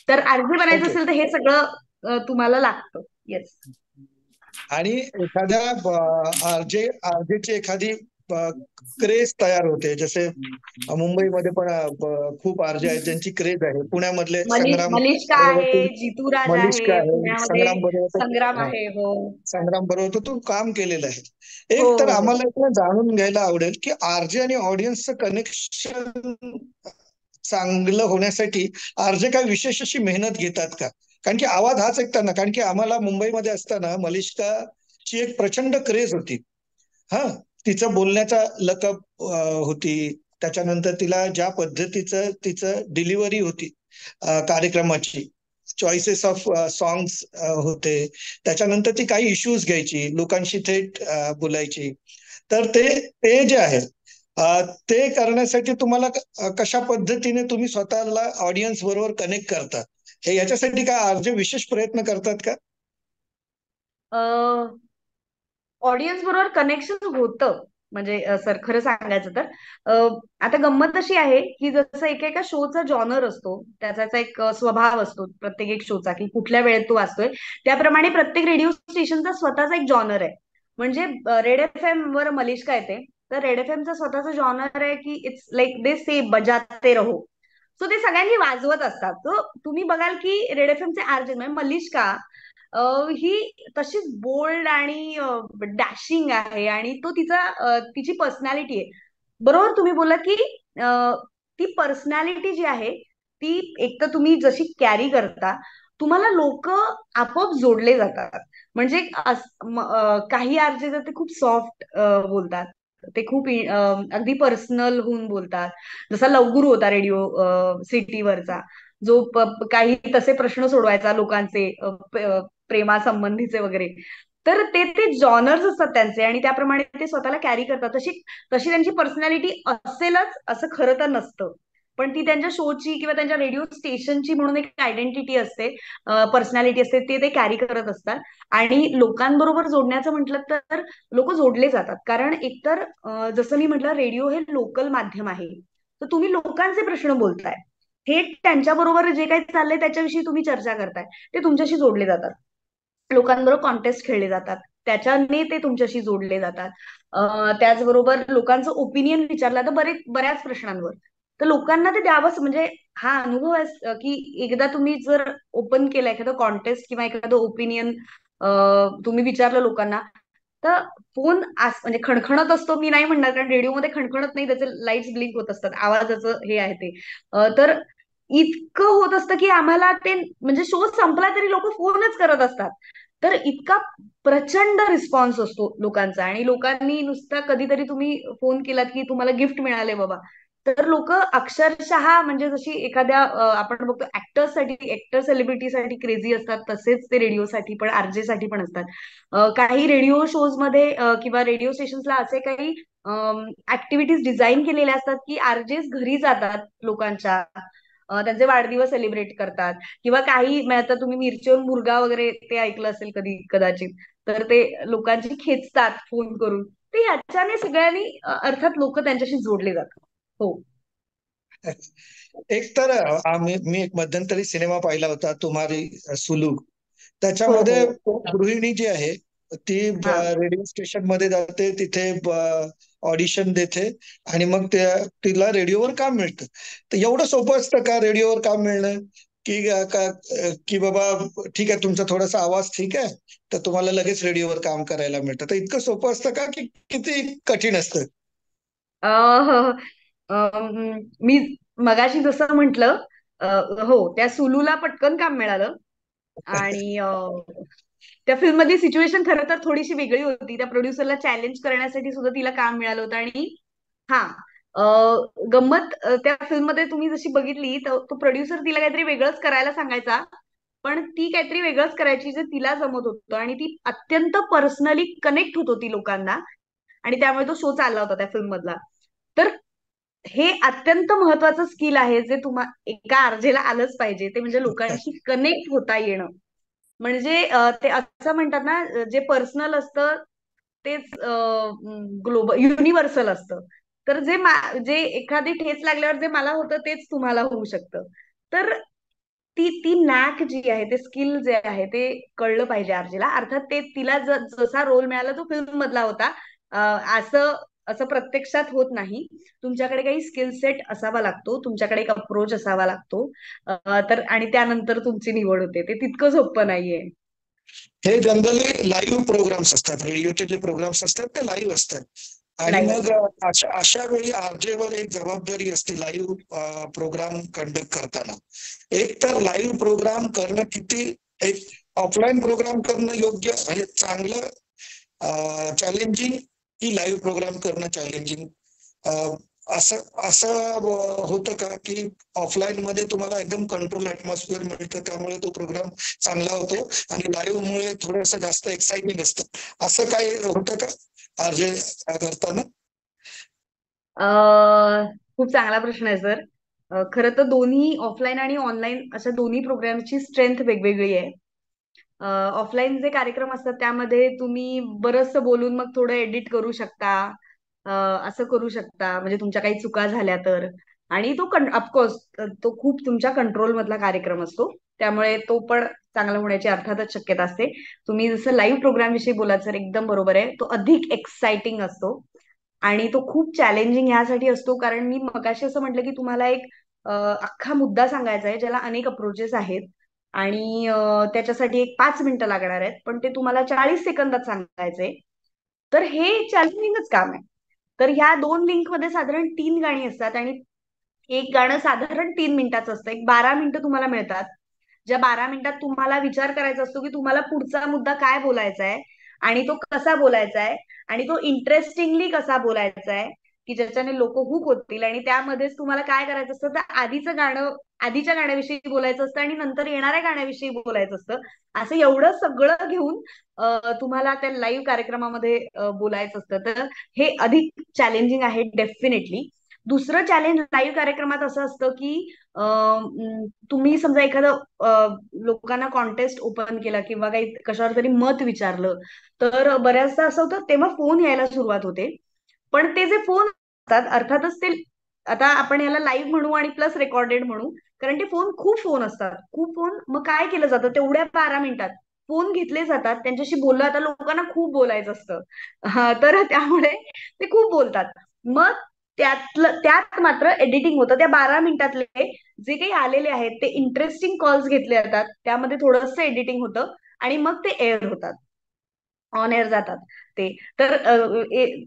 तर आरजे बनायचं ओके. असेल तर हे सगळं तुम्हाला लागतं. येस. आणि एखाद्या आरजेची एखादी क्रेज तयार होते. जसे मुंबईमध्ये पण खूप आरजे आहेत ज्यांची क्रेज आहे. पुण्यामधले संग्राम मलिष्का आहे, बरोबर, जितूराज मलिष्का आहे, आहे, पुण्यामध्ये संग्राम बरोबर. संग्राम हा, आहे. हो संग्राम बरोबर तू काम केलेलं आहे. हो एक तर हो. आम्हाला इथं जाणून घ्यायला आवडेल की आरजे आणि ऑडियन्सचं कनेक्शन चांगलं होण्यासाठी आरजे काय विशेष अशी मेहनत घेतात का? कारण की आवाज हाच ऐकताना, कारण की आम्हाला मुंबईमध्ये असताना मलिष्काची एक प्रचंड क्रेज होती. हा, तिचं बोलण्याचा लकब होती. त्याच्यानंतर तिला ज्या पद्धतीचं तिचं डिलिव्हरी होती कार्यक्रमाची, चॉईसेस ऑफ सॉंग्स होते. त्याच्यानंतर ती काही इश्यूज घ्यायची, लोकांशी थेट बोलायची. तर ते ते जे आहे ते करण्यासाठी तुम्हाला कशा पद्धतीने तुम्ही स्वतःला ऑडियन्स बरोबर कनेक्ट करता, हे याच्यासाठी काय आरजे विशेष प्रयत्न करतात का? ऑडियन्स बरोबर कनेक्शन होतं. म्हणजे सर खरं सांगायचं तर आता गंमत अशी आहे की जसं एकेका शोचा जॉनर असतो, त्याचा एक स्वभाव असतो प्रत्येक एक शोचा, की कुठल्या वेळेत तो वाचतोय. त्याप्रमाणे प्रत्येक रेडिओ स्टेशनचा स्वतःचा एक जॉनर आहे. म्हणजे रेड एफ एम वर मलिष्का येते, तर रेड एफ एमचा स्वतःचा जॉनर आहे की इट्स लाईक दे से बजाते रहो. सो ते सगळ्यांनी वाजवत असतात. तर तुम्ही बघाल की रेड एफ एमचे आरजे म्हणजे मलिष्का ही तशीच बोल्ड आणि डॅशिंग आहे, आणि तो तिची पर्सनॅलिटी आहे. बरोबर तुम्ही बोला की ती पर्सनॅलिटी जी आहे ती एक तर तुम्ही जशी कॅरी करता, तुम्हाला लोक आपोआप जोडले जातात. म्हणजे काही आरजे ते खूप सॉफ्ट बोलतात, ते खूप अगदी पर्सनल होऊन बोलतात. जसा लवगुरू होता रेडिओ सिटीवरचा, जो काही तसे प्रश्न सोडवायचा लोकांचे, प्रेमासंबंधीचे वगैरे. तर ते ते जॉनर्स असतात त्यांचे, आणि त्याप्रमाणे ते स्वतःला कॅरी करतात. तशी तशी त्यांची पर्सनॅलिटी असेलच असं खरं तर नसतं, पण ती त्यांच्या शोची किंवा त्यांच्या रेडिओ स्टेशनची म्हणून एक आयडेंटिटी असते, पर्सनॅलिटी असते, ते कॅरी करत असतात. आणि लोकांबरोबर जोडण्याचं म्हटलं तर लोक जोडले जातात. कारण एकतर जसं मी म्हटलं, रेडिओ हे लोकल माध्यम आहे. तर तुम्ही लोकांचे प्रश्न बोलताय, थेट त्यांच्याबरोबर जे काही चाललंय त्याच्याविषयी तुम्ही चर्चा करताय, ते तुमच्याशी जोडले जातात. लोकांबरोबर कॉन्टेस्ट खेळले जातात, त्याच्याने ते तुमच्याशी जोडले जातात. त्याचबरोबर लोकांचं ओपिनियन विचारलं तर बऱ्याच प्रश्नांवर, तर लोकांना ते द्यावंच. म्हणजे हा अनुभव आहे की एकदा तुम्ही जर ओपन केलं एखादं कॉन्टेस्ट किंवा एखादं ओपिनियन, तुम्ही विचारलं लोकांना, तर फोन म्हणजे खणखणत असतो. मी नाही म्हणणार, कारण रेडिओमध्ये खणखणत नाही, त्याचे लाईट्स ब्लिंक होत असतात, आवाजाचं हे आहे ते. तर इतकं होत असतं की आम्हाला ते म्हणजे शो संपला तरी लोक फोनच करत असतात. तर इतका प्रचंड रिस्पॉन्स असतो लोकांचा. आणि लोकांनी नुसता कधीतरी तुम्ही फोन केलात की तुम्हाला गिफ्ट मिळाले बाबा, तर लोक अक्षरशः म्हणजे जशी एखाद्या आपण बघतो ऍक्टर सेलिब्रिटीसाठी क्रेझी असतात, तसेच ते रेडिओसाठी पण, आरजे साठी पण असतात. काही रेडिओ शोज मध्ये किंवा रेडिओ स्टेशनला असे काही ऍक्टिव्हिटीज डिझाईन केलेल्या असतात की आरजेस घरी जातात लोकांच्या, त्यांचे वाढदिवस सेलिब्रेट करतात. किंवा काही आता तुम्ही मिरचीवर मुरगा वगैरे ते ऐकलं असेल कधी कदाचित, तर ते लोकांची खेचतात फोन करून. ते ह्याच्याने सगळ्यांनी अर्थात लोक त्यांच्याशी जोडले जातात. हो एक तर मी एक मध्यंतरी सिनेमा पाहिला होता, तुम्हारी सुलूक. हो त्याच्यामध्ये हो. गृहिणी जी आहे ती हा. रेडिओ स्टेशन मध्ये जाते, तिथे ऑडिशन देते आणि मग तिला रेडिओवर काम मिळतं. तर एवढं सोपं असतं का रेडिओवर काम मिळणं? की की बाबा ठीक आहे, तुमचा थोडासा आवाज ठीक आहे, तर तुम्हाला लगेच रेडिओवर काम करायला मिळतं. तर इतकं सोपं असतं का, की किती कठीण असतं? अं, मी मगाशी जसं म्हंटल, हो, त्या सुलूला पटकन काम मिळालं. आणि त्या फिल्म मधली सिच्युएशन खरं तर थोडीशी वेगळी होती. त्या प्रोड्युसरला चॅलेंज करण्यासाठी सुद्धा तिला काम मिळालं होतं. आणि हा, गंमत त्या फिल्म मध्ये तुम्ही जशी बघितली, तर तो प्रोड्युसर तिला काहीतरी वेगळंच करायला सांगायचा, पण ती काहीतरी वेगळंच करायची जे तिला जमत होतं. आणि ती अत्यंत पर्सनली कनेक्ट होत होती लोकांना, आणि त्यामुळे तो शो चालला होता त्या फिल्म मधला. तर हे अत्यंत महत्वाचं स्किल आहे जे एका आरजेला आलंच पाहिजे, ते म्हणजे लोकांशी कनेक्ट होता येणं. म्हणजे ते असं म्हणतात ना, जे पर्सनल असतं तेच ग्लोबल युनिव्हर्सल असतं. तर जे एखादी ठेच लागल्यावर जे मला होतं तेच तुम्हाला होऊ शकतं. तर ती ती नॅक जी आहे, ते स्किल जे आहे ते कळलं पाहिजे आरजेला. अर्थात ते तिला जसा रोल मिळाला तो फिल्म मधला होता, असं असं प्रत्यक्षात होत नाही. तुमच्याकडे काही स्किल सेट असावा लागतो, तुमच्याकडे एक अप्रोच असावा लागतो. तर आणि त्यानंतर तुमची निवड होते. ते तितकं सोपं नाहीये. हे जनरली लाईव्ह प्रोग्राम्स असतात, रेडिओचे जे प्रोग्राम्स असतात ते लाईव्ह असतात. आणि लाईव्ह मग असतात. अशा वेळी आरजेवर एक जबाबदारी असते लाईव्ह प्रोग्राम कंडक्ट करताना. एक तर लाईव्ह प्रोग्राम करणं किती, एक ऑफलाईन प्रोग्राम करणं योग्य म्हणजे चांगलं चॅलेंजिंग, की लाईव्ह प्रोग्राम करणं चॅलेंजिंग? असं असं होतं का की ऑफलाईन मध्ये तुम्हाला एकदम कंट्रोल ऍटमॉस्फिअर मिळतं त्यामुळे तो प्रोग्राम चांगला होतो, आणि लाईव्ह मुळे थोडस जास्त एक्साइटिंग असतं, असं काही होतं का आरजे करताना? खूप चांगला प्रश्न आहे सर. खरं तर दोन्ही ऑफलाईन आणि ऑनलाईन अशा दोन्ही प्रोग्रामची स्ट्रेंथ वेगवेगळी आहे. ऑफलाईन जे कार्यक्रम असतात त्यामध्ये तुम्ही बरचसं बोलून मग थोडं एडिट करू शकता, असं करू शकता म्हणजे तुमच्या काही चुका झाल्या तर. आणि तो ऑफकोर्स तो खूप तुमच्या कंट्रोल मधला कार्यक्रम असतो, त्यामुळे तो पण चांगला होण्याची अर्थातच शक्यता असते. तुम्ही जसं लाईव्ह प्रोग्राम विषयी बोलात सर, एकदम बरोबर आहे. तो अधिक एक्साइटिंग असतो आणि तो खूप चॅलेंजिंग यासाठी असतो कारण मी मगाशी असं म्हटलं की तुम्हाला एक अख्खा मुद्दा सांगायचा आहे ज्याला अनेक अप्रोचेस आहेत, आणि त्याच्यासाठी एक 5 मिनिटं लागणार आहेत, पण ते तुम्हाला 40 सेकंदात सांगायचंय. तर हे चॅलेंजिंगच काम आहे. तर ह्या 2 लिंक मध्ये साधारण 3 गाणी असतात आणि एक गाणं साधारण 3 मिनिटाचं असतं. एक 12 मिनिटं तुम्हाला मिळतात, ज्या 12 मिनिटात तुम्हाला विचार करायचा असतो की तुम्हाला पुढचा मुद्दा काय बोलायचा आहे आणि तो कसा बोलायचा आहे आणि तो इंटरेस्टिंगली कसा बोलायचा आहे, की ज्याच्याने लोक हुक होतील. आणि त्यामध्येच तुम्हाला काय करायचं असतं, तर आधीच्या गाण्याविषयी बोलायचं असतं आणि नंतर येणाऱ्या गाण्याविषयी बोलायचं असतं. असं एवढं सगळं घेऊन तुम्हाला त्या लाईव्ह कार्यक्रमामध्ये बोलायचं असतं. तर हे अधिक चॅलेंजिंग आहे डेफिनेटली. दुसरं चॅलेंज लाईव्ह कार्यक्रमात असं असतं की तुम्ही समजा एखादं लोकांना कॉन्टेस्ट ओपन केला किंवा काही कशावर तरी मत विचारलं, तर बऱ्याचदा असं होतं तेव्हा फोन यायला सुरुवात होते. पण ते जे फोन असतात अर्थातच ते, आता आपण याला लाईव्ह म्हणू आणि प्लस रेकॉर्डेड म्हणू, कारण ते खूप फोन असतात, खूप फोन. मग काय केलं जातं तेवढ्या 12 मिनिटात फोन घेतले जातात, त्यांच्याशी बोललं. आता लोकांना खूप बोलायचं असतं, तर त्यामुळे ते खूप बोलतात. मग त्यात मात्र एडिटिंग होतं. त्या 12 मिनिटातले जे काही आलेले आहेत ते इंटरेस्टिंग कॉल्स घेतले जातात, त्यामध्ये थोडंसं एडिटिंग होतं आणि मग ते एअर होतात, ऑन एअर जातात ते. तर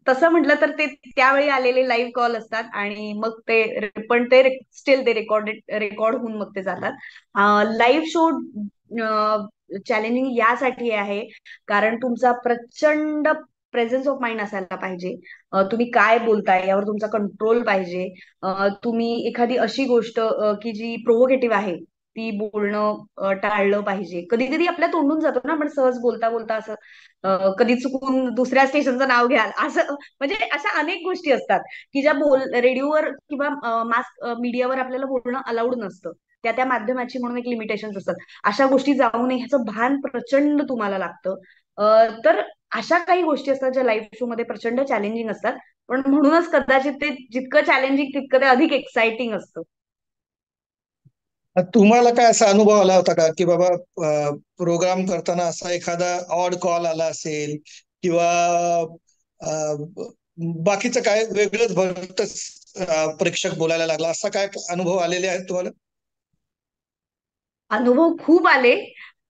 तसं म्हटलं तर ते त्यावेळी आलेले लाईव्ह कॉल असतात आणि मग पण ते स्टील ते रेकॉर्ड होऊन मग ते जातात. लाईव्ह शो चॅलेंजिंग यासाठी आहे कारण तुमचा प्रचंड प्रेझेन्स ऑफ माइंड असायला पाहिजे. तुम्ही काय बोलताय यावर तुमचा कंट्रोल पाहिजे. तुम्ही एखादी अशी गोष्ट की जी प्रोव्होकेटिव्ह आहे ती बोलणं टाळलं पाहिजे. कधी कधी आपल्या तोंडून जातो ना, आपण सहज बोलता बोलता असं कधी चुकून दुसऱ्या स्टेशनचं नाव घ्याल असं, म्हणजे अशा अनेक गोष्टी असतात की ज्या रेडिओवर किंवा मास मीडियावर आपल्याला बोलणं अलाउड नसतं. त्या माध्यमाची म्हणून एक लिमिटेशन असतात. अशा गोष्टी जाऊ नये ह्याचं भान प्रचंड तुम्हाला लागतं. तर अशा काही गोष्टी असतात ज्या लाईव्ह शो मध्ये प्रचंड चॅलेंजिंग असतात, पण म्हणूनच कदाचित ते जितकं चॅलेंजिंग तितकं ते अधिक एक्साइटिंग असतं. तुम्हाला काय असा अनुभव आला होता का की बाबा प्रोग्राम करताना असा एखादा ऑड कॉल आला असेल, किंवा बाकीचं काय वेगळंच भलतंच प्रेक्षक बोलायला लागला, असा काय अनुभव आलेले आहेत तुम्हाला? अनुभव खूप आले,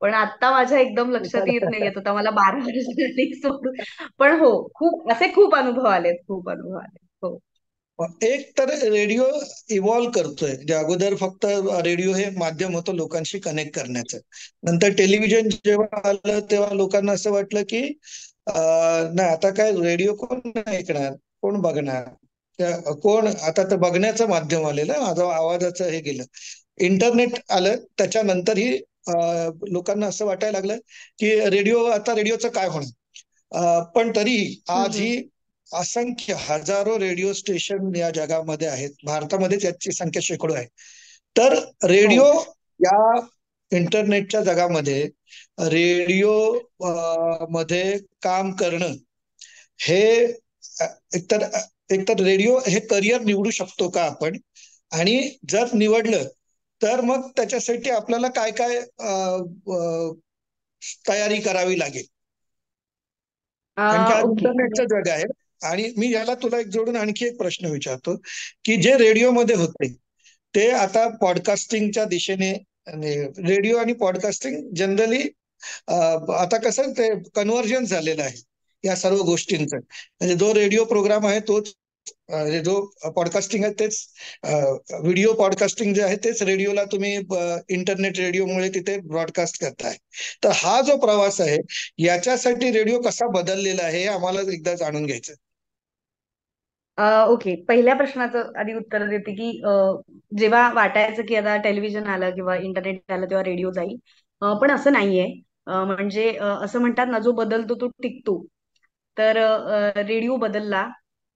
पण आता माझ्या एकदम लक्षात येत नाहीयेत. आता मला 12 वर्ष झाली सोडून. पण हो, खूप अनुभव आलेत, खूप अनुभव आले. हो. एक तर रेडिओ इव्हॉल्व्ह करतोय, जे अगोदर फक्त रेडिओ हे माध्यम होतं लोकांशी कनेक्ट करण्याचं. नंतर टेलिव्हिजन जेव्हा आलं तेव्हा लोकांना असं वाटलं की नाही, आता काय रेडिओ कोण ऐकणार, कोण बघणार, कोण आता तर बघण्याचं माध्यम आलेलं, माझा आवाजाचं हे गेलं. इंटरनेट आलं त्याच्यानंतरही लोकांना असं वाटायला लागलं की रेडिओचं काय होणार. पण तरीही आज ही असंख्य हजारो रेडिओ स्टेशन या जगामध्ये आहेत. भारतामध्ये त्याची संख्या शेकडो आहे. तर रेडिओ या इंटरनेटच्या जगामध्ये रेडिओ मध्ये काम करणं हे एकतर एकतर रेडिओ हे करिअर निवडू शकतो का आपण, आणि जर निवडलं तर मग त्याच्यासाठी आपल्याला काय काय तयारी करावी लागेल. कारण की आज ओके. इंटरनेटचं जग आहे. आणि मी याला तुला एक जोडून आणखी एक प्रश्न विचारतो की जे रेडिओमध्ये होते ते आता पॉडकास्टिंगच्या दिशेने, रेडिओ आणि पॉडकास्टिंग जनरली आता कसं ते कन्व्हर्जन झालेलं आहे या सर्व गोष्टींचं. म्हणजे जो रेडिओ प्रोग्राम आहे तोच जो पॉडकास्टिंग आहे तेच, व्हिडिओ पॉडकास्टिंग जे आहे तेच रेडिओला तुम्ही इंटरनेट रेडिओमुळे तिथे ब्रॉडकास्ट करताय. तर हा जो प्रवास आहे याच्यासाठी रेडिओ कसा बदललेला आहे हे आम्हाला एकदा जाणून घ्यायचं. ओके, पहिल्या प्रश्नाचं आधी उत्तर देते की जेव्हा वाटायचं की आता टेलिव्हिजन आलं किंवा इंटरनेट आलं तेव्हा रेडिओ जाईल, पण असं नाहीये. म्हणजे असं म्हणतात ना, जो बदलतो तो टिकतो. तर रेडिओ बदलला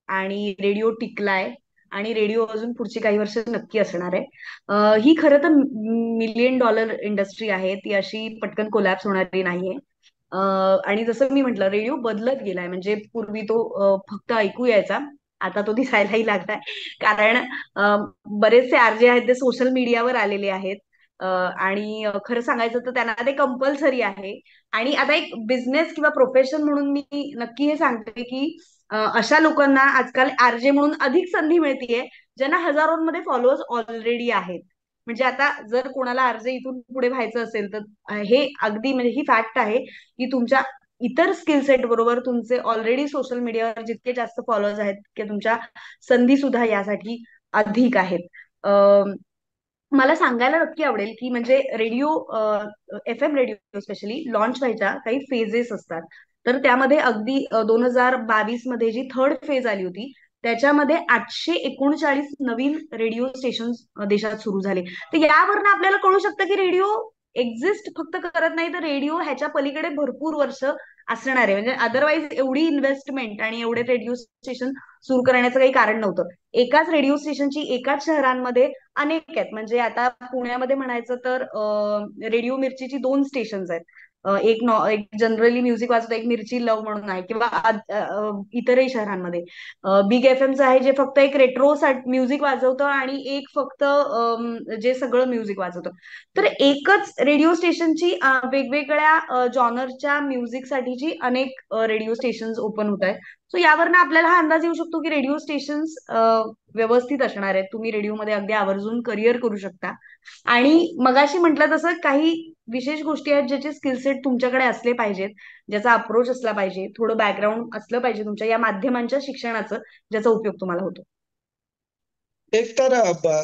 आणि रेडिओ टिकलाय आणि रेडिओ अजून पुढची काही वर्ष नक्की असणार आहे. ही खरं तर $1 मिलियन इंडस्ट्री आहे, ती अशी पटकन कोलॅप्स होणारी नाहीये. आणि जसं मी म्हटलं, रेडिओ बदलत गेलाय. म्हणजे पूर्वी तो फक्त ऐकू यायचा, आता तो दिसायलाही लागलाय. कारण बरेचसे आरजे आहेत ते सोशल मीडियावर आलेले आहेत. आणि खरं सांगायचं तर त्यांना ते कंपल्सरी आहे. आणि आता एक बिझनेस किंवा प्रोफेशन म्हणून मी नक्की हे सांगते की अशा लोकांना आजकाल आरजे म्हणून अधिक संधी मिळतीये, ज्यांना हजारोंमध्ये फॉलोअर्स ऑलरेडी आहेत. म्हणजे आता जर कोणाला आरजे इथून पुढे व्हायचं असेल तर हे अगदी म्हणजे ही फॅक्ट आहे की तुमच्या इतर स्किल सेट बरोबर तुमचे ऑलरेडी सोशल मीडियावर जितके जास्त फॉलोअर्स आहेत की तुमच्या संधी सुद्धा यासाठी अधिक आहेत. मला सांगायला नक्की आवडेल की म्हणजे radio, FM radio specially launch व्हायच्या काही फेजेस असतात. तर त्यामध्ये अगदी 2022 मध्ये जी थर्ड फेज आली होती त्याच्यामध्ये 839 नवीन रेडिओ स्टेशन देशात सुरू झाले. तर यावरनं आपल्याला कळू शकतं की रेडिओ एक्झिस्ट फक्त करत नाही, तर रेडिओ ह्याच्या पलीकडे भरपूर वर्ष असणार आहे. म्हणजे अदरवाईज एवढी इन्व्हेस्टमेंट आणि एवढे रेडिओ स्टेशन सुरू करण्याचं काही कारण नव्हतं. एकाच रेडिओ स्टेशनची एकाच शहरांमध्ये अनेक आहेत. म्हणजे आता पुण्यामध्ये म्हणायचं तर रेडिओ मिर्चीची 2 स्टेशन्स आहेत. एक जनरली म्युझिक वाजवतं, एक मिर्ची लव म्हणून आहे, किंवा इतरही शहरांमध्ये बिग FMचं आहे जे फक्त एक रेट्रो म्युझिक वाजवतं आणि एक फक्त जे सगळं म्युझिक वाजवतं. तर एकच रेडिओ स्टेशनची वेगवेगळ्या जॉनरच्या म्युझिक साठीची अनेक रेडिओ स्टेशन ओपन होत आहेत. सो यावरनं आपल्याला हा अंदाज येऊ शकतो की रेडिओ स्टेशन्स व्यवस्थित असणार आहेत. तुम्ही रेडिओमध्ये अगदी आवर्जून करिअर करू शकता. आणि मगाशी म्हटलं तसं काही विशेष गोष्टी आहेत ज्याचे स्किल सेट तुमच्याकडे असले पाहिजेत, ज्याचा अप्रोच असला पाहिजे, थोडं बॅकग्राऊंड असलं पाहिजे तुमच्या या माध्यमांच्या शिक्षणाचं, ज्याचा उपयोग तुम्हाला होतो. एक तर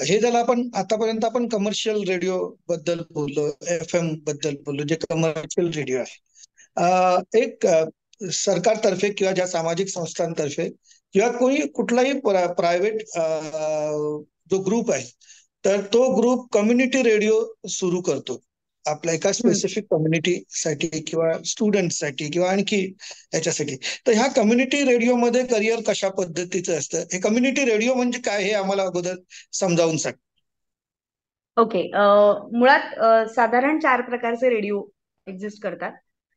हे झालं, आपण आतापर्यंत आपण कमर्शियल रेडिओ बद्दल बोललो, FM बद्दल बोललो, जे कमर्शियल रेडिओ आहे. एक सरकारतर्फे किंवा ज्या सामाजिक संस्थांतर्फे किंवा कुठलाही प्रायव्हेट जो ग्रुप आहे तर तो ग्रुप कम्युनिटी रेडिओ सुरू करतो आपल्या एका स्पेसिफिक कम्युनिटीसाठी किंवा स्टुडंटसाठी किंवा आणखी याच्यासाठी. तर ह्या कम्युनिटी रेडिओमध्ये करिअर कशा पद्धतीचं असतं, हे कम्युनिटी रेडिओ म्हणजे काय हे आम्हाला अगोदर समजावून सांग. ओके. मुळात साधारण 4 प्रकारचे रेडिओ एक्झिस्ट करतात.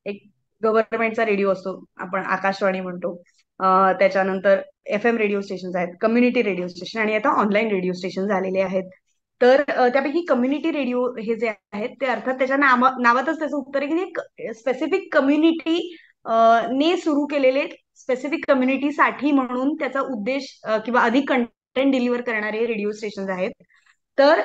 एक गव्हर्नमेंटचा रेडिओ असतो, आपण आकाशवाणी म्हणतो. त्याच्यानंतर FM रेडिओ स्टेशन आहेत, कम्युनिटी रेडिओ स्टेशन, आणि आता ऑनलाईन रेडिओ स्टेशन झालेले आहेत. तर त्यापैकी कम्युनिटी रेडिओ हे जे आहेत ते अर्थात त्याच्या नावातच त्याचं उत्तर आहे की एक स्पेसिफिक कम्युनिटी ने सुरू केलेले, स्पेसिफिक कम्युनिटीसाठी म्हणून त्याचा उद्देश किंवा अधिक कंटेंट डिलिव्हर करणारे रेडिओ स्टेशन आहेत. तर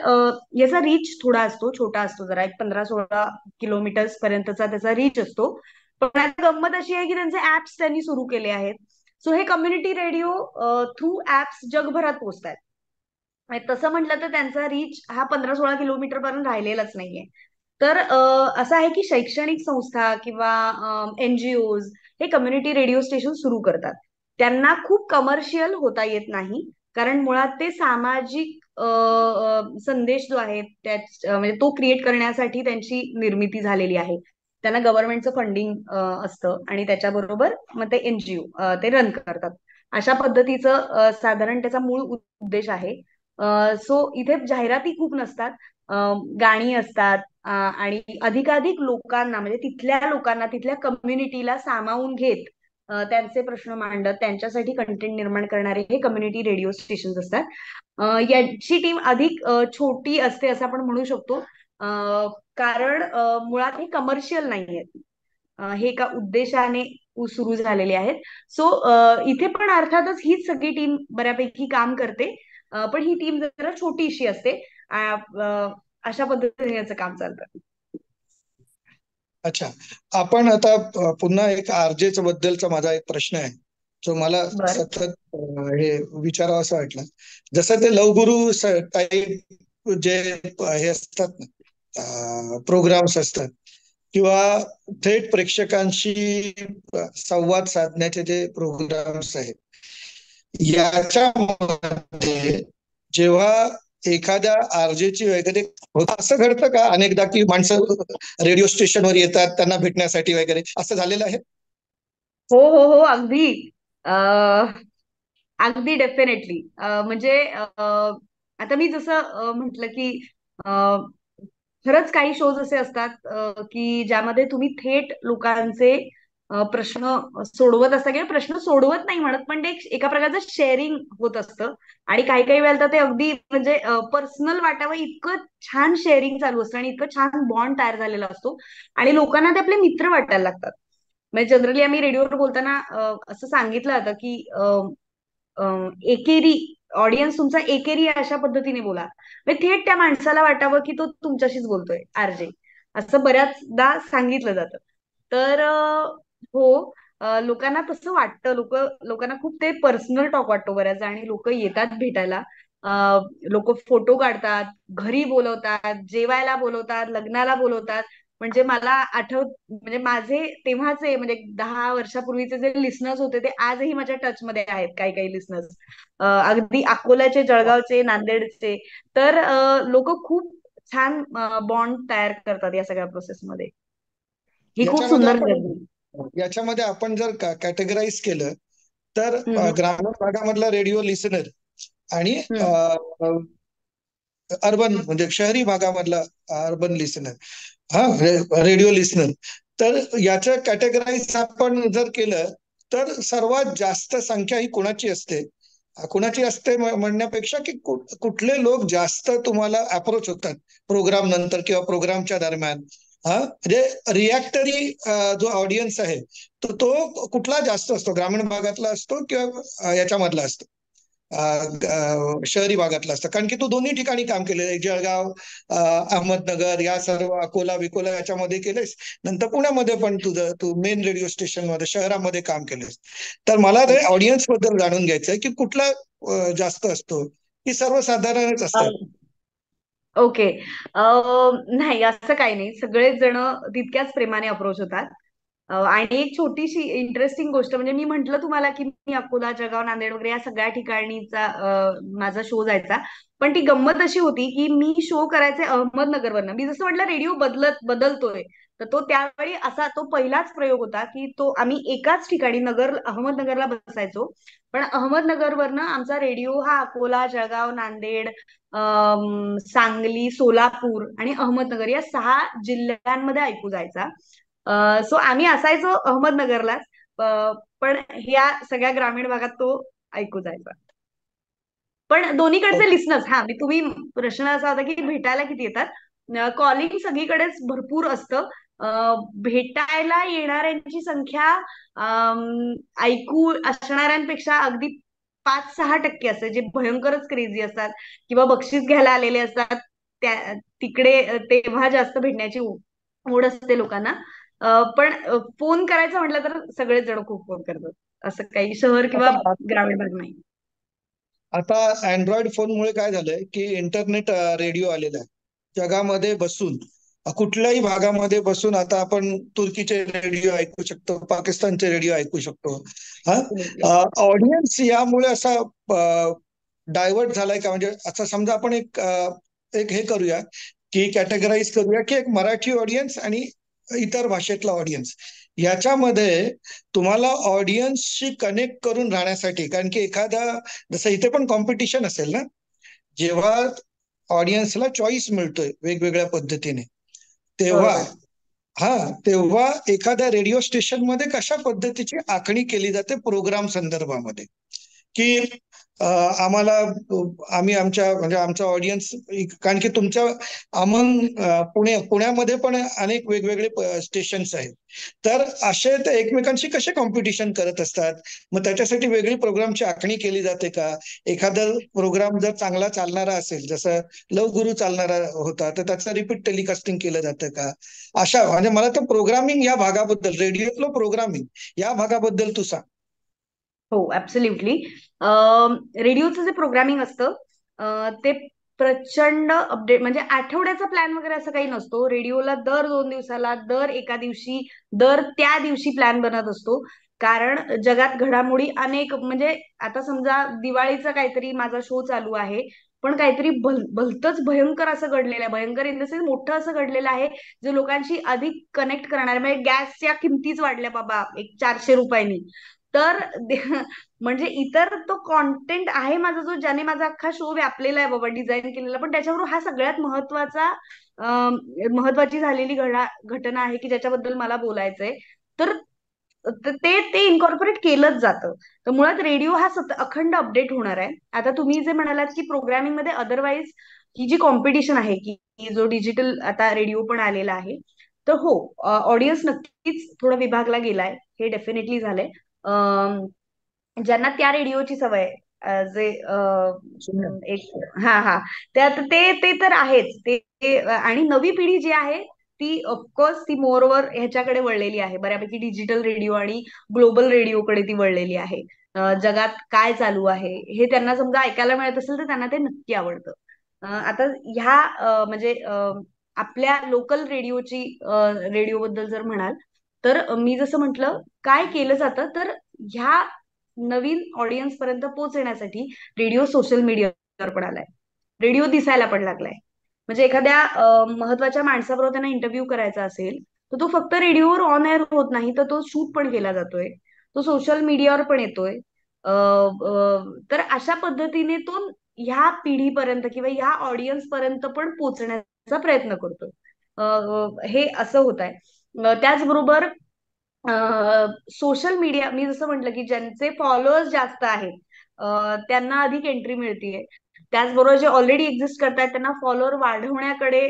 याचा रीच थोडा असतो, छोटा असतो जरा, एक 15-16 किलोमीटर्स पर्यंतचा त्याचा रीच असतो. पण आता गंमत अशी आहे की त्यांचे ऍप्स त्यांनी सुरू केले आहेत. सो हे कम्युनिटी रेडिओ थ्रू ऍप्स जगभरात पोहोचतात. तसं म्हटलं तर त्यांचा रीच हा 15-16 किलोमीटर पर्यंत राहिलेलाच नाहीये. तर असं आहे की शैक्षणिक संस्था किंवा NGOज हे कम्युनिटी रेडिओ स्टेशन सुरू करतात. त्यांना खूप कमर्शियल होता येत नाही, कारण मुळात ते सामाजिक संदेश जो आहे म्हणजे तो क्रिएट करण्यासाठी त्यांची निर्मिती झालेली आहे. त्यांना गव्हर्नमेंटचं फंडिंग असतं आणि त्याच्याबरोबर मग ते NGO ते रन करतात. अशा पद्धतीचं साधारण त्याचा मूळ उद्देश आहे. सो इथे जाहिराती खूप नसतात, गाणी असतात, आणि अधिकाधिक लोकांना म्हणजे तिथल्या लोकांना तिथल्या कम्युनिटीला सामावून घेत त्यांचे प्रश्न मांडत त्यांच्यासाठी कंटेंट निर्माण करणारे हे कम्युनिटी रेडिओ स्टेशन असतात. याची टीम अधिक छोटी असते असं आपण म्हणू शकतो, कारण मुळात हे कमर्शियल नाही आहेत. हे एका उद्देशाने सुरू झालेले आहेत. सो इथे पण अर्थातच हीच सगळी टीम बऱ्यापैकी काम करते, पण ही टीम जरा छोटीशी असते. अशा पद्धतीने याचं काम चालतं. अच्छा, आपण आता पुन्हा एक आरजेच बद्दलचा माझा एक प्रश्न आहे जो मला बर सतत हे विचारावं असं वाटलं. जसं ते लवगुरु टाईप जे हे असतात ना, प्रोग्राम्स असतात किंवा थेट प्रेक्षकांशी संवाद साधण्याचे जे प्रोग्राम्स आहेत, याच्यामध्ये जेव्हा एखाद्या आरजेची वगैरे असं घडतं का अनेकदा की माणसं रेडिओ स्टेशनवर येतात त्यांना भेटण्यासाठी वगैरे, असं झालेलं आहे? हो हो हो, अगदी. अगदी डेफिनेटली. म्हणजे आता मी जसं म्हटलं की खरंच काही शोज असे असतात की ज्यामध्ये तुम्ही थेट लोकांचे प्रश्न सोडवत असता, किंवा प्रश्न सोडवत नाही म्हणत, पण ते एका प्रकारचं शेअरिंग होत असतं. आणि काही काही वेळेला तर ते अगदी म्हणजे पर्सनल वाटावं इतकं छान शेअरिंग चालू असतं आणि इतकं छान बॉन्ड तयार झालेला असतो आणि लोकांना ते आपले मित्र वाटायला लागतात. म्हणजे जनरली आम्ही रेडिओवर बोलताना असं सांगितलं जातं की एकेरी ऑडियन्स तुमचा एकेरी आहे, अशा पद्धतीने बोला. म्हणजे थेट त्या माणसाला वाटावं की तो तुमच्याशीच बोलतोय, आरजे. असं बऱ्याचदा सांगितलं जातं. तर हो, लोकांना तसं वाटतं. लोकांना खूप ते पर्सनल टॉक वाटतो बऱ्याचदा, आणि लोक येतात भेटायला. लोक फोटो काढतात, घरी बोलवतात, जेवायला बोलवतात, लग्नाला बोलवतात. म्हणजे मला म्हणजे माझे तेव्हाचे म्हणजे 10 वर्षापूर्वीचे जे लिस्नर्स होते ते आजही माझ्या टचमध्ये आहेत, काही काही लिस्नर्स अगदी अकोल्याचे, जळगावचे, नांदेडचे. तर लोक खूप छान बॉन्ड तयार करतात या सगळ्या प्रोसेसमध्ये. ही खूप याच्यामध्ये सुंदर आपण गरज. याच्यामध्ये आपण जर कॅटेगराईज केलं तर हम्म, ग्रामीण भागामधला रेडिओ लिसनर आणि हम्म. अर्बन म्हणजे शहरी भागामधला अर्बन लिसनर, हा रेडिओ लिसनर, तर याच्या कॅटेगराईज आपण जर केलं तर सर्वात जास्त संख्या ही कोणाची असते? कोणाची असते म्हणण्यापेक्षा की कुठले लोक जास्त तुम्हाला अप्रोच होतात प्रोग्राम नंतर किंवा प्रोग्रामच्या दरम्यान, हा म्हणजे रिॲक्टरी जो ऑडियन्स आहे तो कुठला जास्त असतो, ग्रामीण भागातला असतो किंवा याच्यामधला असतो, शहरी भागातलं असतं? कारण की तू दोन्ही ठिकाणी काम केलेलं आहे, जळगाव, अहमदनगर, या सर्व अकोला विकोला याच्यामध्ये केलेस, नंतर पुण्यामध्ये पण तू मेन रेडिओ स्टेशन मध्ये शहरामध्ये काम केलेस. तर मला ते ऑडियन्स बद्दल जाणून घ्यायचंय की कुठला जास्त असतो की सर्वसाधारणच असतात? ओके. नाही, असं काही नाही. सगळेच जण तितक्याच प्रेमाने अप्रोच होतात. आणि एक छोटीशी इंटरेस्टिंग गोष्ट म्हणजे मी म्हंटल तुम्हाला की मी अकोला, जळगाव, नांदेड वगैरे या सगळ्या ठिकाणीचा माझा शो जायचा. पण ती गंमत अशी होती की मी शो करायचे अहमदनगरवरनं. मी जसं म्हटलं रेडिओ बदलतोय, तर तो त्यावेळी असा तो पहिलाच प्रयोग होता की तो आम्ही एकाच ठिकाणी अहमदनगरला बसायचो. पण अहमदनगरवरनं आमचा रेडिओ हा अकोला, जळगाव, नांदेड, सांगली, सोलापूर आणि अहमदनगर या 6 जिल्ह्यांमध्ये ऐकू जायचा. सो आम्ही असायचो अहमदनगरलाच, पण ह्या सगळ्या ग्रामीण भागात तो ऐकू जायचा. पण दोन्हीकडचे ओके. लिस्नर्स, हा मी तुम्ही प्रश्न असा होता की भेटायला किती येतात. कॉलिंग सगळीकडेच भरपूर असतं. भेटायला येणाऱ्यांची संख्या ऐकू असणाऱ्यांपेक्षा अगदी 5-6% असते, जे भयंकरच क्रेझी असतात किंवा बक्षीस घ्यायला आलेले असतात. तिकडे तेव्हा जास्त भेटण्याची ओढ असते लोकांना. पण फोन करायचं म्हटलं तर सगळेच जण खूप फोन करतात. असं काही शहर किंवा आता ग्रामीण भाग नाही. आता अँड्रॉइड फोनमुळे काय झालंय की इंटरनेट रेडिओ आलेला आहे. जगामध्ये बसून कुठल्याही भागामध्ये बसून आता आपण तुर्कीचे रेडिओ ऐकू शकतो, पाकिस्तानचे रेडिओ ऐकू शकतो. हा, Absolutely. ऑडियन्स यामुळे असा डायव्हर्ट झालाय का? म्हणजे असं समजा आपण एक हे करूया की कॅटेगराईज करूया की एक मराठी ऑडियन्स आणि इतर भाषेतला ऑडियन्स, याच्यामध्ये तुम्हाला ऑडियन्सशी कनेक्ट करून राहण्यासाठी, कारण की एखादा, जसं इथे पण कॉम्पिटिशन असेल ना, जेव्हा ऑडियन्सला चॉईस मिळतोय वेगवेगळ्या पद्धतीने, तेव्हा बरोबर. तेव्हा एखाद्या रेडिओ स्टेशन मध्ये कशा पद्धतीची आखणी केली जाते प्रोग्राम संदर्भामध्ये, की आम्हाला, आम्ही आमच्या, म्हणजे आमचा ऑडियन्स, कारण की तुमच्या पुण्यामध्ये पण अनेक वेगवेगळे स्टेशन्स आहेत, तर असे ते एकमेकांशी कसे कॉम्पिटिशन करत असतात, मग त्याच्यासाठी वेगळी प्रोग्रामची आखणी केली जाते का? एखादा प्रोग्राम जर चांगला चालणारा असेल, जसं लव गुरु चालणारा होता, तर त्याचं रिपीट टेलिकास्टिंग केलं जातं का? अशा, म्हणजे मला तर प्रोग्रामिंग या भागाबद्दल, रेडिओतलं प्रोग्रामिंग या भागाबद्दल तू सांग. हो, ऍब्सोल्युटली. रेडिओचं जे प्रोग्रामिंग असतं ते प्रचंड अपडेट, म्हणजे आठवड्याचा प्लॅन वगैरे असं काही नसतो. रेडिओला दर 2 दिवसाला, दर एका दिवशी, दर त्या दिवशी प्लॅन बनत असतो. कारण जगात घडामोडी अनेक, म्हणजे आता समजा दिवाळीचा काहीतरी माझा शो चालू आहे, पण काहीतरी भलतंच भयंकर असं घडलेलं आहे, भयंकर इन द सेन्स मोठं असं घडलेलं आहे, जे लोकांशी अधिक कनेक्ट करणार, म्हणजे गॅसच्या किमतीच वाढल्या बाबा एक 400 रुपयांनी. तर म्हणजे इतर तो कॉन्टेंट आहे माझा, जो ज्याने माझा अख्खा शो व्यापलेला आहे बाबा, डिझाईन केलेला, पण त्याच्यावर हा सगळ्यात महत्वाची झालेली घटना आहे की ज्याच्याबद्दल मला बोलायचंय. तर ते ते इन्कॉर्पोरेट केलंच जातं. तर मुळात रेडिओ हा अखंड अपडेट होणार आहे. आता तुम्ही जे म्हणालात की प्रोग्रामिंग मध्ये अदरवाईज ही जी कॉम्पिटिशन आहे, की जो डिजिटल आता रेडिओ पण आलेला आहे, तर हो, ऑडियन्स नक्कीच थोडा विभागला गेलाय, हे डेफिनेटली झालंय. ज्यांना त्या रेडिओची सवय आहे, जे एक, हा हा, त्यात ते ते तर आहेच आणि नवी पिढी जी आहे ती ऑफकोर्स ती मोरवर ह्याच्याकडे वळलेली आहे, बऱ्यापैकी डिजिटल रेडिओ आणि ग्लोबल रेडिओकडे ती वळलेली आहे. जगात काय चालू आहे हे त्यांना समजा ऐकायला मिळत असेल तर त्यांना ते नक्की आवडतं. आता ह्या म्हणजे आपल्या लोकल रेडिओ बद्दल जर म्हणाल, तर मी जसं म्हटलं, काय केलं जातं, तर ह्या नवीन ऑडियन्स पर्यंत पोहोचण्यासाठी रेडिओ सोशल मीडियावर पण आलाय, रेडिओ दिसायला पण लागलाय. म्हणजे एखाद्या महत्वाच्या माणसाबरोबर त्यांना इंटरव्ह्यू करायचा असेल, तर तो फक्त रेडिओवर ऑन एअर होत नाही, तर तो शूट पण केला जातोय, तो सोशल मीडियावर पण येतोय. तर अशा पद्धतीने तो ह्या पिढीपर्यंत किंवा ह्या ऑडियन्स पर्यंत पण पोहोचण्याचा प्रयत्न करतोय. हे असं होत आहे. त्याचबरोबर सोशल मीडिया, मी जसं म्हटलं की ज्यांचे फॉलोअर्स जास्त आहेत त्यांना अधिक एंट्री मिळतीये. त्याचबरोबर जे ऑलरेडी एक्झिस्ट करतायत त्यांना फॉलोअर वाढवण्याकडे,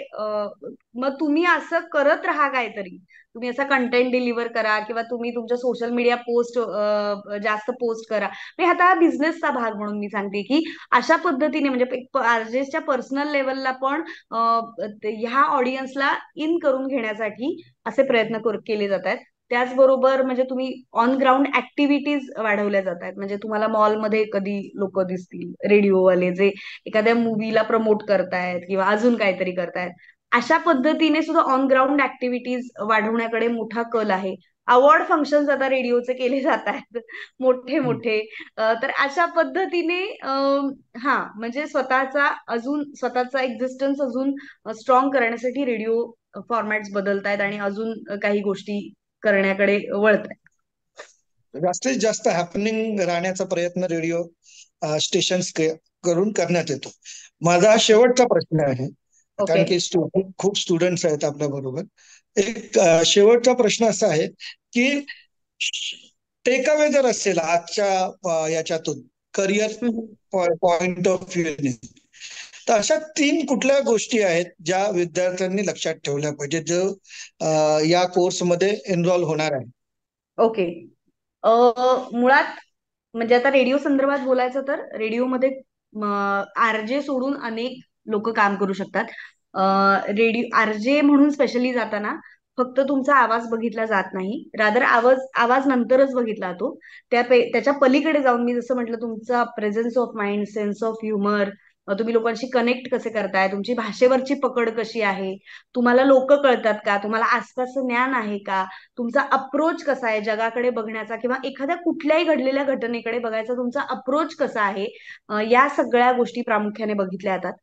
मग तुम्ही असं करत राहा, काहीतरी तुम्ही असा कंटेंट डिलिव्हर करा किंवा तुम्ही तुमच्या सोशल मीडिया पोस्ट जास्त पोस्ट करा. म्हणजे आता हा बिझनेसचा भाग म्हणून मी सांगते की अशा पद्धतीने, म्हणजे आरजेसच्या पर्सनल लेवलला पण ह्या ऑडियन्सला इन करून घेण्यासाठी असे प्रयत्न केले जात आहेत. त्याचबरोबर म्हणजे तुम्ही ऑन ग्राउंड ऍक्टिव्हिटीज वाढवल्या जात आहेत. म्हणजे तुम्हाला मॉलमध्ये कधी लोक दिसतील रेडिओवाले, जे एखाद्या मूवीला प्रमोट करतायत किंवा अजून काहीतरी करतायत. अशा पद्धतीने सुद्धा ऑन ग्राउंड ऍक्टिव्हिटीज वाढवण्याकडे मोठा कल आहे. अवॉर्ड फंक्शन्स आता रेडिओचे केले जात आहेत मोठे मोठे. तर अशा पद्धतीने म्हणजे स्वतःचा एक्झिस्टन्स अजून स्ट्रॉंग करण्यासाठी रेडिओ फॉर्मॅट्स बदलतायत आणि अजून काही गोष्टी करण्याकडे वळत आहे. जास्तीत जास्त हॅपनिंग राहण्याचा प्रयत्न रेडिओ स्टेशन्स करून करण्यात येतो. माझा शेवटचा प्रश्न आहे, कारण की खूप स्टुडंट्स आहेत आपल्या बरोबर. एक शेवटचा प्रश्न असा आहे की टेक अवे जर असेल आजच्या याच्यातून, करिअर पॉइंट ऑफ व्ह्यू, तर अशा 3 कुठल्या गोष्टी आहेत ज्या विद्यार्थ्यांनी लक्षात ठेवल्या पाहिजे, जो या कोर्समध्ये एनरोल होणार आहे? ओके. मुळात म्हणजे आता रेडिओ संदर्भात बोलायचं तर रेडिओमध्ये आरजे सोडून अनेक लोक काम करू शकतात. रेडिओ आरजे म्हणून स्पेशली जाताना फक्त तुमचा आवाज बघितला जात नाही, रादर आवाज नंतरच बघितला जातो. त्याच्या पलीकडे जाऊन मी जसं म्हटलं, तुमचा presence of mind, sense of humour, तुम्ही लोकांशी कनेक्ट कसे करताय, तुमची भाषेवरची पकड कशी आहे, तुम्हाला लोक कळतात का, तुम्हाला आसपासचं ज्ञान आहे का, तुमचा अप्रोच कसा आहे जगाकडे बघण्याचा किंवा एखाद्या कुठल्याही घडलेल्या घटनेकडे बघायचा तुमचा अप्रोच कसा आहे, या सगळ्या गोष्टी प्रामुख्याने बघितल्या जातात.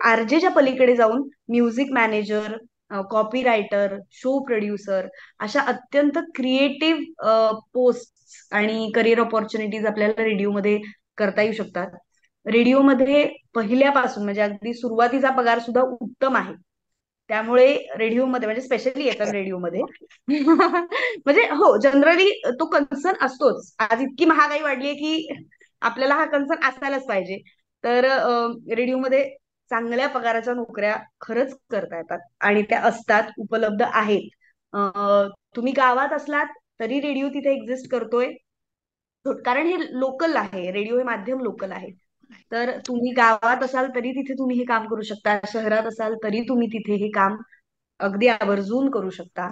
आरजेच्या पलीकडे जाऊन music manager, copy writer, show producer अशा अत्यंत क्रिएटिव्ह पोस्ट आणि करिअर ऑपॉर्च्युनिटीज आपल्याला रेडिओमध्ये करता येऊ शकतात. रेडिओमध्ये पहिल्यापासून म्हणजे अगदी सुरुवातीचा पगार सुद्धा उत्तम आहे. त्यामुळे रेडिओमध्ये म्हणजे स्पेशली एफएम रेडिओमध्ये म्हणजे हो जनरली तो कन्सर्न असतोच. आज इतकी महागाई वाढली की आपल्याला हा कन्सर्न असायलाच पाहिजे. तर रेडिओमध्ये चांगल्या पगाराच्या नोकऱ्या खरंच करता येतात आणि त्या असतात, उपलब्ध आहेत. तुम्ही गावात असलात तरी रेडिओ तिथे एक्झिस्ट करतोय. कारण हे लोकल आहे, रेडिओ हे माध्यम लोकल आहे. तर तुम्ही गावात असाल तरी तिथे तुम्ही हे काम करू शकता, शहरात असाल तरी तुम्ही तिथे हे काम अगदी आवर्जून करू शकता.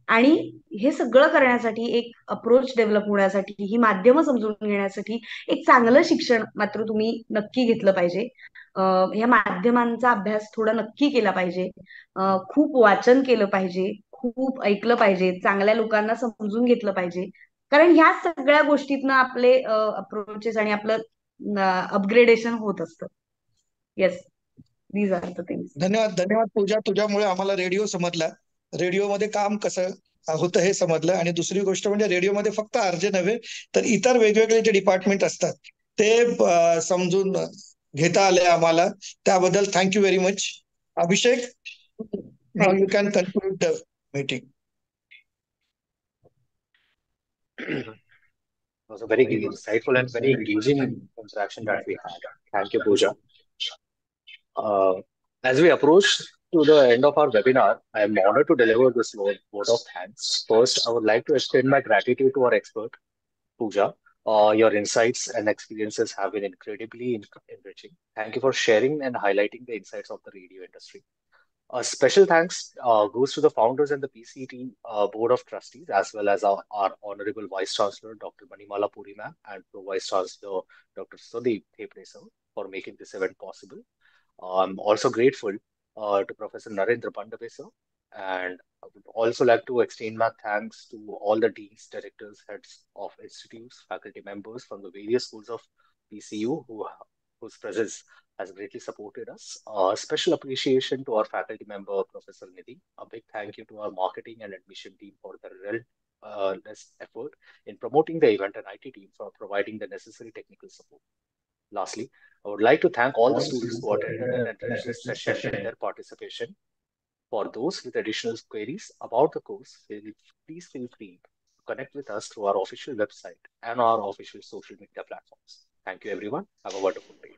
आणि हे सगळं करण्यासाठी एक अप्रोच डेव्हलप होण्यासाठी, ही माध्यमं समजून घेण्यासाठी एक चांगलं शिक्षण मात्र तुम्ही नक्की घेतलं पाहिजे. ह्या माध्यमांचा अभ्यास थोडा नक्की केला पाहिजे. खूप वाचन केलं पाहिजे, खूप ऐकलं पाहिजे, चांगल्या लोकांना समजून घेतलं पाहिजे. कारण ह्या सगळ्या गोष्टीतनं आपले अप्रोचेस आणि आपलं अपग्रेडेशन होत असतं. Yes, these are the things. धन्यवाद धन्यवाद पूजा, तुझ्यामुळे आम्हाला रेडिओ समजला, रेडिओमध्ये काम कसं होतं हे समजलं. आणि दुसरी गोष्ट म्हणजे रेडिओमध्ये फक्त आरजे नव्हे तर इतर वेगवेगळे जे डिपार्टमेंट असतात ते समजून घेता आले आम्हाला. त्याबद्दल thank you very much. Abhishek, now you can conclude the meeting. It was a very insightful and very engaging interaction that we had. Thank you, Pooja. As we approach to the end of our webinar, I am honored to deliver this vote of thanks. First, I would like to extend my gratitude to our expert, Pooja. Your insights and experiences have been incredibly enriching. Thank you for sharing and highlighting the insights of the radio industry. A special thanks goes to the founders and the PCT Board of Trustees, as well as our Honorable Vice Chancellor, Dr. Manimala Puri ma'am, and Pro Vice Chancellor, Dr. Sudeep Thepre sir, for making this event possible. I'm also grateful to Professor Narendra Pandave sir, and I would also like to extend my thanks to all the deans, directors, heads of institutes, faculty members from the various schools of PCU whose presence has greatly supported us. Special appreciation to our faculty member, Professor Nidhi. A big thank you to our marketing and admission team for their relentless effort in promoting the event, and IT team for providing the necessary technical support. Lastly, I would like to thank all the students who attended and enriched this session with their participation. For those with additional queries about the course, please feel free to connect with us through our official website and our official social media platforms. Thank you, everyone. Have a wonderful day.